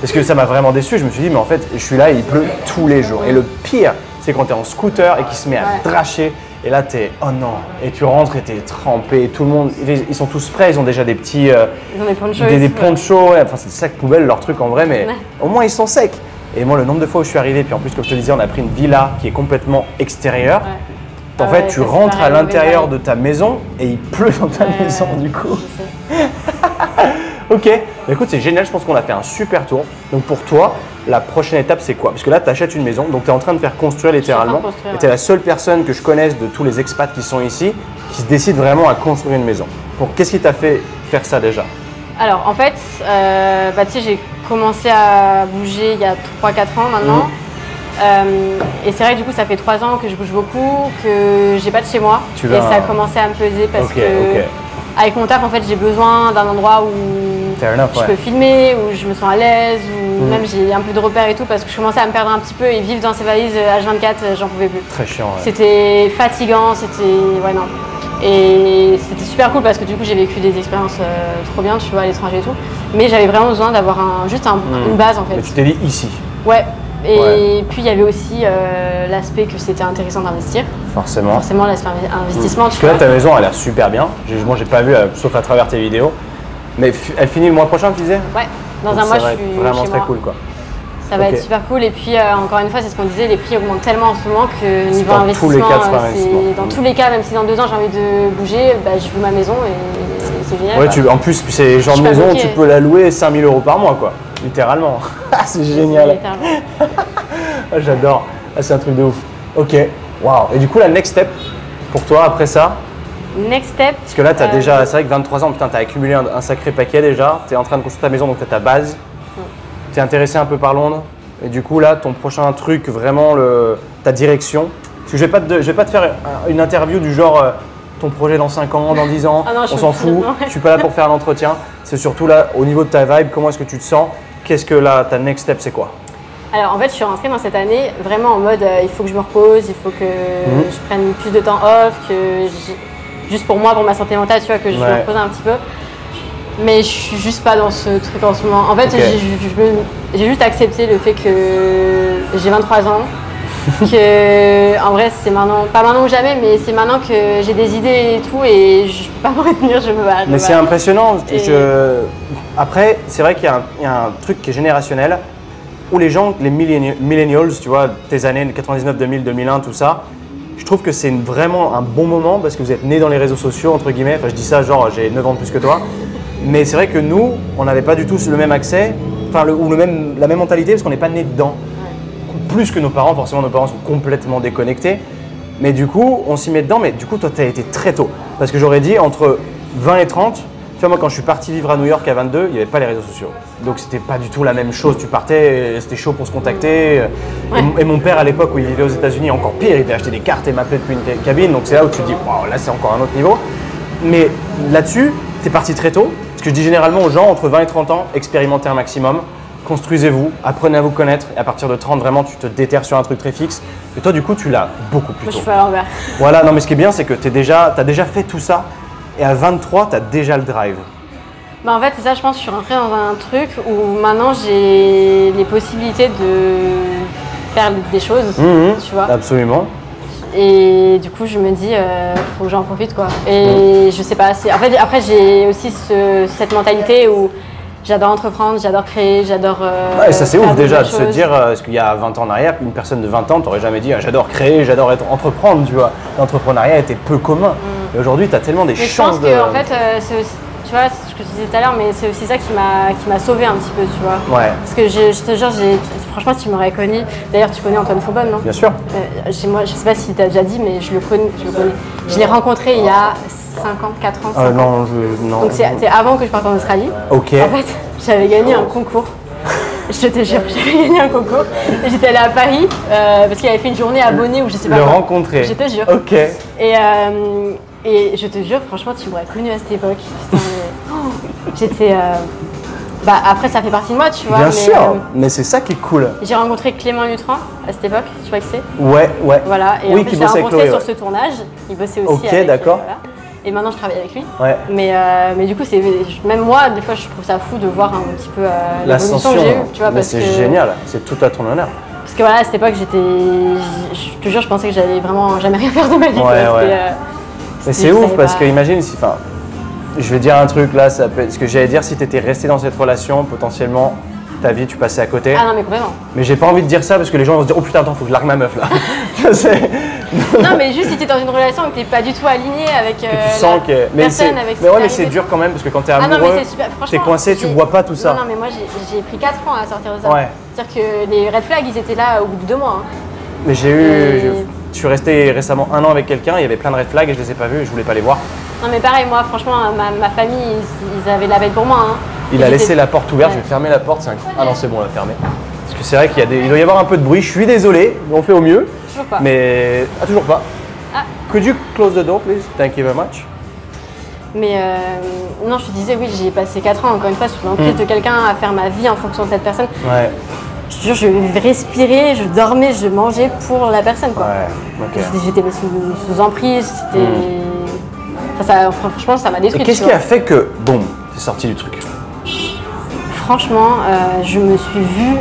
Parce que ça m'a vraiment déçu. Je me suis dit, mais en fait, je suis là et il pleut tous les jours. Et le pire, c'est quand tu es en scooter et qu'il se met à dracher. Et là, tu es, oh non. Et tu rentres et tu es trempé. Tout le monde, ils sont tous prêts. Ils ont déjà des petits. Ils ont des ponchos. Des ponchos. Ouais. Enfin, c'est des sacs poubelles, leur truc en vrai, mais au moins ils sont secs. Et moi, le nombre de fois où je suis arrivé, puis en plus, comme je te disais, on a pris une villa qui est complètement extérieure. En fait, tu rentres à l'intérieur de ta maison et il pleut dans ta maison du coup. Ok, bah écoute, c'est génial, je pense qu'on a fait un super tour. Donc pour toi, la prochaine étape, c'est quoi? Parce que là, tu achètes une maison, donc tu es en train de faire construire littéralement. Et tu es la seule personne que je connaisse de tous les expats qui sont ici qui se décide vraiment à construire une maison. Donc qu'est-ce qui t'a fait faire ça déjà? Alors en fait, tu sais, j'ai commencé à bouger il y a 3-4 ans maintenant. Et c'est vrai que du coup, ça fait 3 ans que je bouge beaucoup, que j'ai pas de chez moi. Et ça a commencé à me peser parce que avec mon taf, en fait, j'ai besoin d'un endroit où je peux filmer, où je me sens à l'aise, où même j'ai un peu de repères et tout, parce que je commençais à me perdre un petit peu et vivre dans ces valises H24, j'en pouvais plus. Très chiant. C'était fatigant, c'était… Ouais, non. Et c'était super cool parce que du coup, j'ai vécu des expériences trop bien, tu vois, à l'étranger et tout. Mais j'avais vraiment besoin d'avoir juste une base, en fait. Mais tu t'es dit ici. Ouais. Et puis il y avait aussi l'aspect que c'était intéressant d'investir. Forcément. Forcément, l'aspect investissement. Parce que là, ta maison a l'air super bien. Moi, j'ai pas vu, sauf à travers tes vidéos. Mais elle finit le mois prochain, tu disais? Ouais, dans un mois, je suis vraiment chez très moi. cool, quoi. Ça va être super cool. Et puis, encore une fois, c'est ce qu'on disait, les prix augmentent tellement en ce moment que niveau investissement, dans tous les cas, même si dans 2 ans j'ai envie de bouger, je loue ma maison et c'est génial. Ouais, en plus, c'est le genre de maison où tu peux la louer 5 000 € par mois, quoi. Littéralement. C'est génial. J'adore. C'est un truc de ouf. Ok. Waouh. Et du coup, la next step pour toi après ça? Next step. Parce que là, tu as déjà, c'est vrai que 23 ans, putain, tu as accumulé un sacré paquet déjà. Tu es en train de construire ta maison, donc tu as ta base. Tu es intéressé un peu par Londres. Et du coup, là, ton prochain truc, vraiment ta direction. Parce que je vais pas te faire une interview du genre ton projet dans 5 ans, dans 10 ans, Ah non, on je s'en suis fout, non. je suis pas là pour faire l'entretien. C'est surtout là, au niveau de ta vibe, comment est-ce que tu te sens? Qu'est-ce que là, ta next step, c'est quoi? Alors en fait, je suis rentrée dans cette année vraiment en mode il faut que je me repose, il faut que je prenne plus de temps off, juste pour moi, pour ma santé mentale, tu vois, que je me repose un petit peu. Mais je suis juste pas dans ce truc en ce moment. En fait, j'ai juste accepté le fait que j'ai 23 ans, que en vrai c'est maintenant, pas maintenant ou jamais, mais c'est maintenant que j'ai des idées et tout et je peux pas me retenir, je me bats. Mais c'est impressionnant. Après, c'est vrai qu'il y a un truc qui est générationnel où les gens, les millennials, tu vois, tes années 99, 2000, 2001, tout ça, je trouve que c'est vraiment un bon moment parce que vous êtes nés dans les réseaux sociaux, entre guillemets. Enfin, je dis ça genre j'ai 9 ans de plus que toi. Mais c'est vrai que nous, on n'avait pas du tout le même accès, enfin, la même mentalité parce qu'on n'est pas nés dedans. Plus que nos parents, forcément nos parents sont complètement déconnectés. Mais du coup, on s'y met dedans. Mais du coup, toi, tu as été très tôt. Parce que j'aurais dit entre 20 et 30, tu vois, moi quand je suis parti vivre à New York à 22, il n'y avait pas les réseaux sociaux. Donc c'était pas du tout la même chose. Tu partais, c'était chaud pour se contacter. Et mon père à l'époque où il vivait aux États-Unis, encore pire, il devait acheter des cartes et m'appelait depuis une cabine. Donc c'est là où tu te dis, waouh, là c'est encore un autre niveau. Mais là-dessus, tu es parti très tôt. Ce que je dis généralement aux gens entre 20 et 30 ans, expérimentez un maximum. Construisez-vous, apprenez à vous connaître et à partir de 30, vraiment, tu te déterres sur un truc très fixe. Et toi, du coup, tu l'as beaucoup plus tôt. Moi, je fais à l'envers. Voilà, non, mais ce qui est bien, c'est que tu as déjà fait tout ça et à 23, tu as déjà le drive. Bah en fait, c'est ça, je pense que je suis rentrée dans un truc où maintenant j'ai les possibilités de faire des choses, tu vois. Absolument. Et du coup, je me dis, faut que j'en profite, quoi. Et je sais pas, en fait, après, j'ai aussi cette mentalité où j'adore entreprendre, j'adore créer, j'adore. Et ça, c'est ouf déjà de se dire, parce qu'il y a 20 ans en arrière, une personne de 20 ans, t'aurais jamais dit, j'adore créer, j'adore entreprendre, tu vois. L'entrepreneuriat était peu commun. Et aujourd'hui, tu as tellement des chances de. Je pense qu'en fait, c'est aussi, tu vois, ce que je disais tout à l'heure, mais c'est aussi ça qui m'a sauvée un petit peu, tu vois. Ouais. Parce que je te jure, franchement, tu m'aurais connu. D'ailleurs, tu connais Antoine Faubonne, non? Bien sûr. Moi, je sais pas si tu as déjà dit, mais je le connais. Je l'ai rencontré il y a 5 ans, 4 ans, 5 ans. Non. Donc c'est avant que je parte en Australie. Ok. En fait, j'avais gagné un concours. Je te jure, j'avais gagné un concours. J'étais allée à Paris parce qu'il avait fait une journée abonnée ou je sais pas quoi. Le rencontrer. Je te jure. Ok. Et je te jure, franchement, tu m'aurais connue à cette époque. J'étais. Bah, après, ça fait partie de moi, tu vois. Bien sûr, mais c'est ça qui est cool. J'ai rencontré Clément Lutran à cette époque, tu vois que c'est? Ouais. Voilà, et oui, en fait, qui je l'ai bossait avec rencontré Chloé, sur ce tournage. Il bossait aussi Ok, avec, d'accord. voilà. Et maintenant, je travaille avec lui. Ouais. Mais du coup, même moi, des fois, je trouve ça fou de voir un petit peu l'évolution que j'ai eue, tu vois. Mais c'est génial, c'est tout à ton honneur. Parce que voilà, à cette époque, je te jure, je pensais que j'allais vraiment jamais rien faire de ma vie. Mais c'est ouf parce que imagine si, enfin, je vais dire un truc là, ce que j'allais dire, si tu étais resté dans cette relation, potentiellement, ta vie, tu passais à côté. Ah non, mais complètement. Mais j'ai pas envie de dire ça parce que les gens vont se dire, oh putain, attends, faut que je largue ma meuf là. Non, mais juste si tu es dans une relation et que tu n'es pas du tout aligné avec que tu sens que. mais c'est dur quand même parce que quand tu es amoureux, non, mais c'est super. t'es coincé, tu vois pas tout ça. Non, mais moi j'ai pris 4 ans à sortir de ça. Ouais. C'est-à-dire que les red flags, ils étaient là au bout de 2 mois. Hein. Mais je suis resté récemment 1 an avec quelqu'un, il y avait plein de red flags et je les ai pas vus et je voulais pas les voir. Non, mais pareil, moi, franchement, ma famille, ils avaient de la veille pour moi. Hein. Il a laissé la porte ouverte, je vais fermer la porte. Ah non, c'est bon, on l'a fermé. Parce que c'est vrai il doit y avoir un peu de bruit, je suis désolé, on fait au mieux. Toujours pas. Mais. Ah, toujours pas. Ah. Could you close the door, please? Thank you very much. Mais non, je te disais, oui, j'ai passé 4 ans, encore une fois, sous l'emprise de quelqu'un à faire ma vie en fonction de cette personne. Ouais. Je te jure, je respirais, je dormais, je mangeais pour la personne, quoi. Ouais, ok. J'étais sous emprise, c'était. Enfin, franchement, ça m'a détruit. Et qu'est-ce qui a fait que, boum, t'es sorti du truc? Franchement, je me suis vue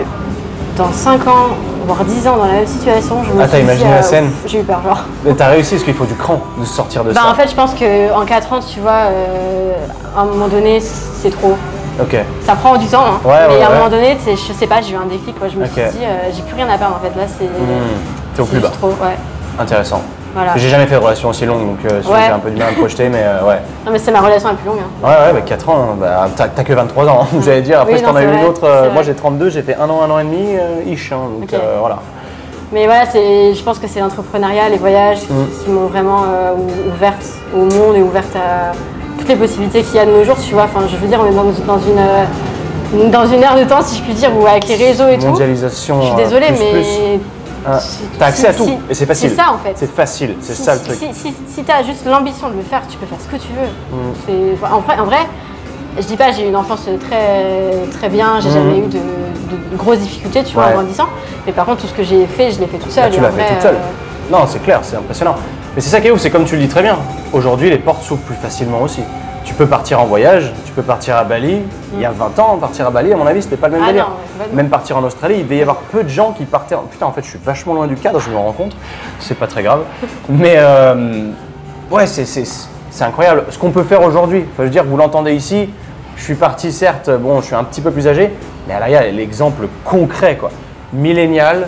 dans 5 ans, voire 10 ans dans la même situation. T'as imaginé la scène? J'ai eu peur, genre. Mais t'as réussi, parce qu'il faut du cran de sortir de ça. En fait, je pense qu'en 4 ans, tu vois, à un moment donné, c'est trop. Ok. Ça prend du temps, hein. Mais à un moment donné, je sais pas, j'ai eu un déclic, quoi. Je me suis dit, j'ai plus rien à perdre, en fait. Là, c'est. T'es au plus bas. Trop, ouais. Intéressant. Voilà. J'ai jamais fait de relation aussi longue, donc j'ai un peu du mal à me projeter, mais ouais. Non, mais c'est ma relation la plus longue. Hein. Ouais, 4 ans, bah, t'as que 23 ans, j'allais dire. Après, si t'en as eu une autre, moi j'ai 32, j'ai fait 1 an et demi, ish, hein, donc voilà. Mais voilà, je pense que c'est l'entrepreneuriat, les voyages qui m'ont vraiment ouverte au monde et ouverte à toutes les possibilités qu'il y a de nos jours, tu vois. Enfin, je veux dire, on est dans une ère de temps, si je puis dire, où avec les réseaux et tout. Mondialisation. Je suis désolée, mais T'as accès à tout et c'est facile. C'est ça en fait. C'est facile, c'est ça le truc. Si tu as juste l'ambition de le faire, tu peux faire ce que tu veux. En vrai, je dis pas j'ai eu une enfance très bien, j'ai jamais eu de grosses difficultés, tu vois, en grandissant. Mais par contre, tout ce que j'ai fait, je l'ai fait toute seule. Tu l'as fait toute seule. Non, c'est clair, c'est impressionnant. Mais c'est ça qui est ouf, c'est comme tu le dis très bien. Aujourd'hui, les portes s'ouvrent plus facilement aussi. Tu peux partir en voyage, tu peux partir à Bali. Il y a 20 ans, partir à Bali, à mon avis, c'était pas le même délire. Même partir en Australie, il devait y avoir peu de gens qui partaient. Putain, en fait, je suis vachement loin du cadre, je me rends compte. C'est pas très grave. Mais ouais, c'est incroyable. Ce qu'on peut faire aujourd'hui, enfin, je veux dire, vous l'entendez ici, je suis parti, certes, bon, je suis un petit peu plus âgé, mais là, il y a l'exemple concret, quoi. Millénial,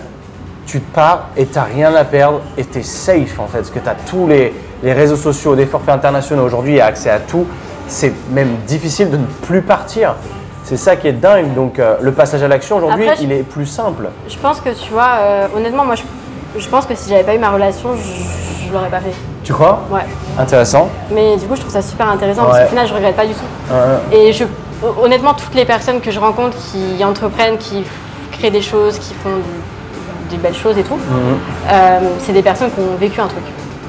tu te pars et tu n'as rien à perdre et tu es safe en fait, parce que tu as tous les réseaux sociaux, des forfaits internationaux. Aujourd'hui, il y a accès à tout. C'est même difficile de ne plus partir. C'est ça qui est dingue. Donc, le passage à l'action aujourd'hui, il est plus simple. Je pense que tu vois, honnêtement, moi, je pense que si j'avais pas eu ma relation, je l'aurais pas fait. Tu crois? Ouais. Intéressant. Mais du coup, je trouve ça super intéressant parce qu'au final, je regrette pas du tout. Et honnêtement, toutes les personnes que je rencontre qui entreprennent, qui créent des choses, qui font des belles choses et tout, c'est des personnes qui ont vécu un truc.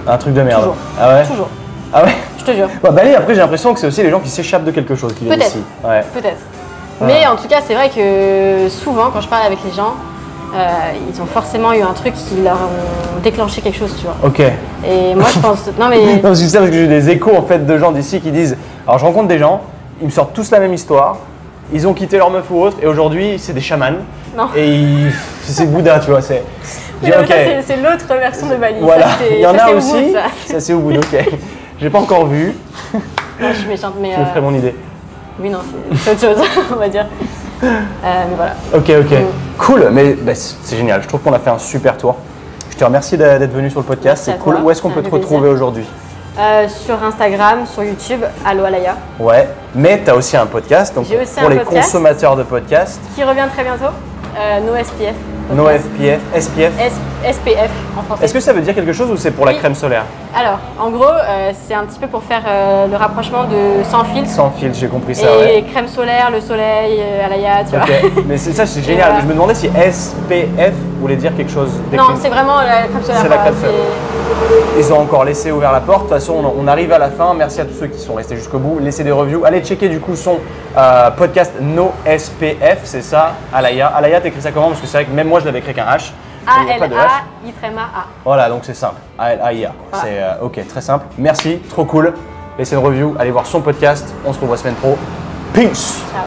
Un truc de merde. Toujours. Ah ouais? Toujours. Ah ouais? Je te jure. Bah, Bali, après, j'ai l'impression que c'est aussi les gens qui s'échappent de quelque chose qui viennent ici. Ouais. Peut-être. Mais en tout cas, c'est vrai que souvent, quand je parle avec les gens, ils ont forcément eu un truc qui leur ont déclenché quelque chose, tu vois. Ok. Et moi, je pense. Non, mais. Non, c'est ça parce que j'ai des échos en fait de gens d'ici qui disent. Alors, je rencontre des gens, ils me sortent tous la même histoire. Ils ont quitté leur meuf ou autre et aujourd'hui, c'est des chamans. Non. Et c'est Bouddha, tu vois. C'est. Okay. C'est l'autre version de Bali. Voilà. Ça, il y en a aussi. Ubud, ça c'est Ubud, ok. J'ai pas encore vu. Non, je suis méchante, mais. Je me ferai mon idée. Oui, non, c'est autre chose, on va dire. Mais voilà. Ok. Cool, mais bah, c'est génial. Je trouve qu'on a fait un super tour. Je te remercie d'être venu sur le podcast. C'est cool. Où est-ce qu'on peut te retrouver aujourd'hui? Sur Instagram, sur YouTube, Allo Alaya. Ouais, mais tu as aussi un podcast, donc pour les consommateurs de podcasts. Qui revient très bientôt, NoSPF. SPF SPF en français. Est-ce que ça veut dire quelque chose ou c'est pour la crème solaire? Alors, en gros, c'est un petit peu pour faire le rapprochement de sans filtre. Sans filtre, j'ai compris ça, et crème solaire, le soleil, Alaya, tu vois. Mais ça, c'est génial. Je me demandais si SPF voulait dire quelque chose. Non, c'est vraiment la crème solaire. C'est la crème solaire. Ils ont encore laissé ouvert la porte. De toute façon, on arrive à la fin. Merci à tous ceux qui sont restés jusqu'au bout. Laissez des reviews. Allez checker du coup son podcast NoSPF, c'est ça, Alaya. Alaya, t'écris ça comment? Parce que c'est vrai que même moi, je l'avais écrit avec un H. A-L-A-I-A. Voilà, donc c'est simple. A-L-A-I-A. C'est ok, très simple. Merci, trop cool. Laissez une review. Allez voir son podcast. On se revoit semaine pro. Peace. Ciao.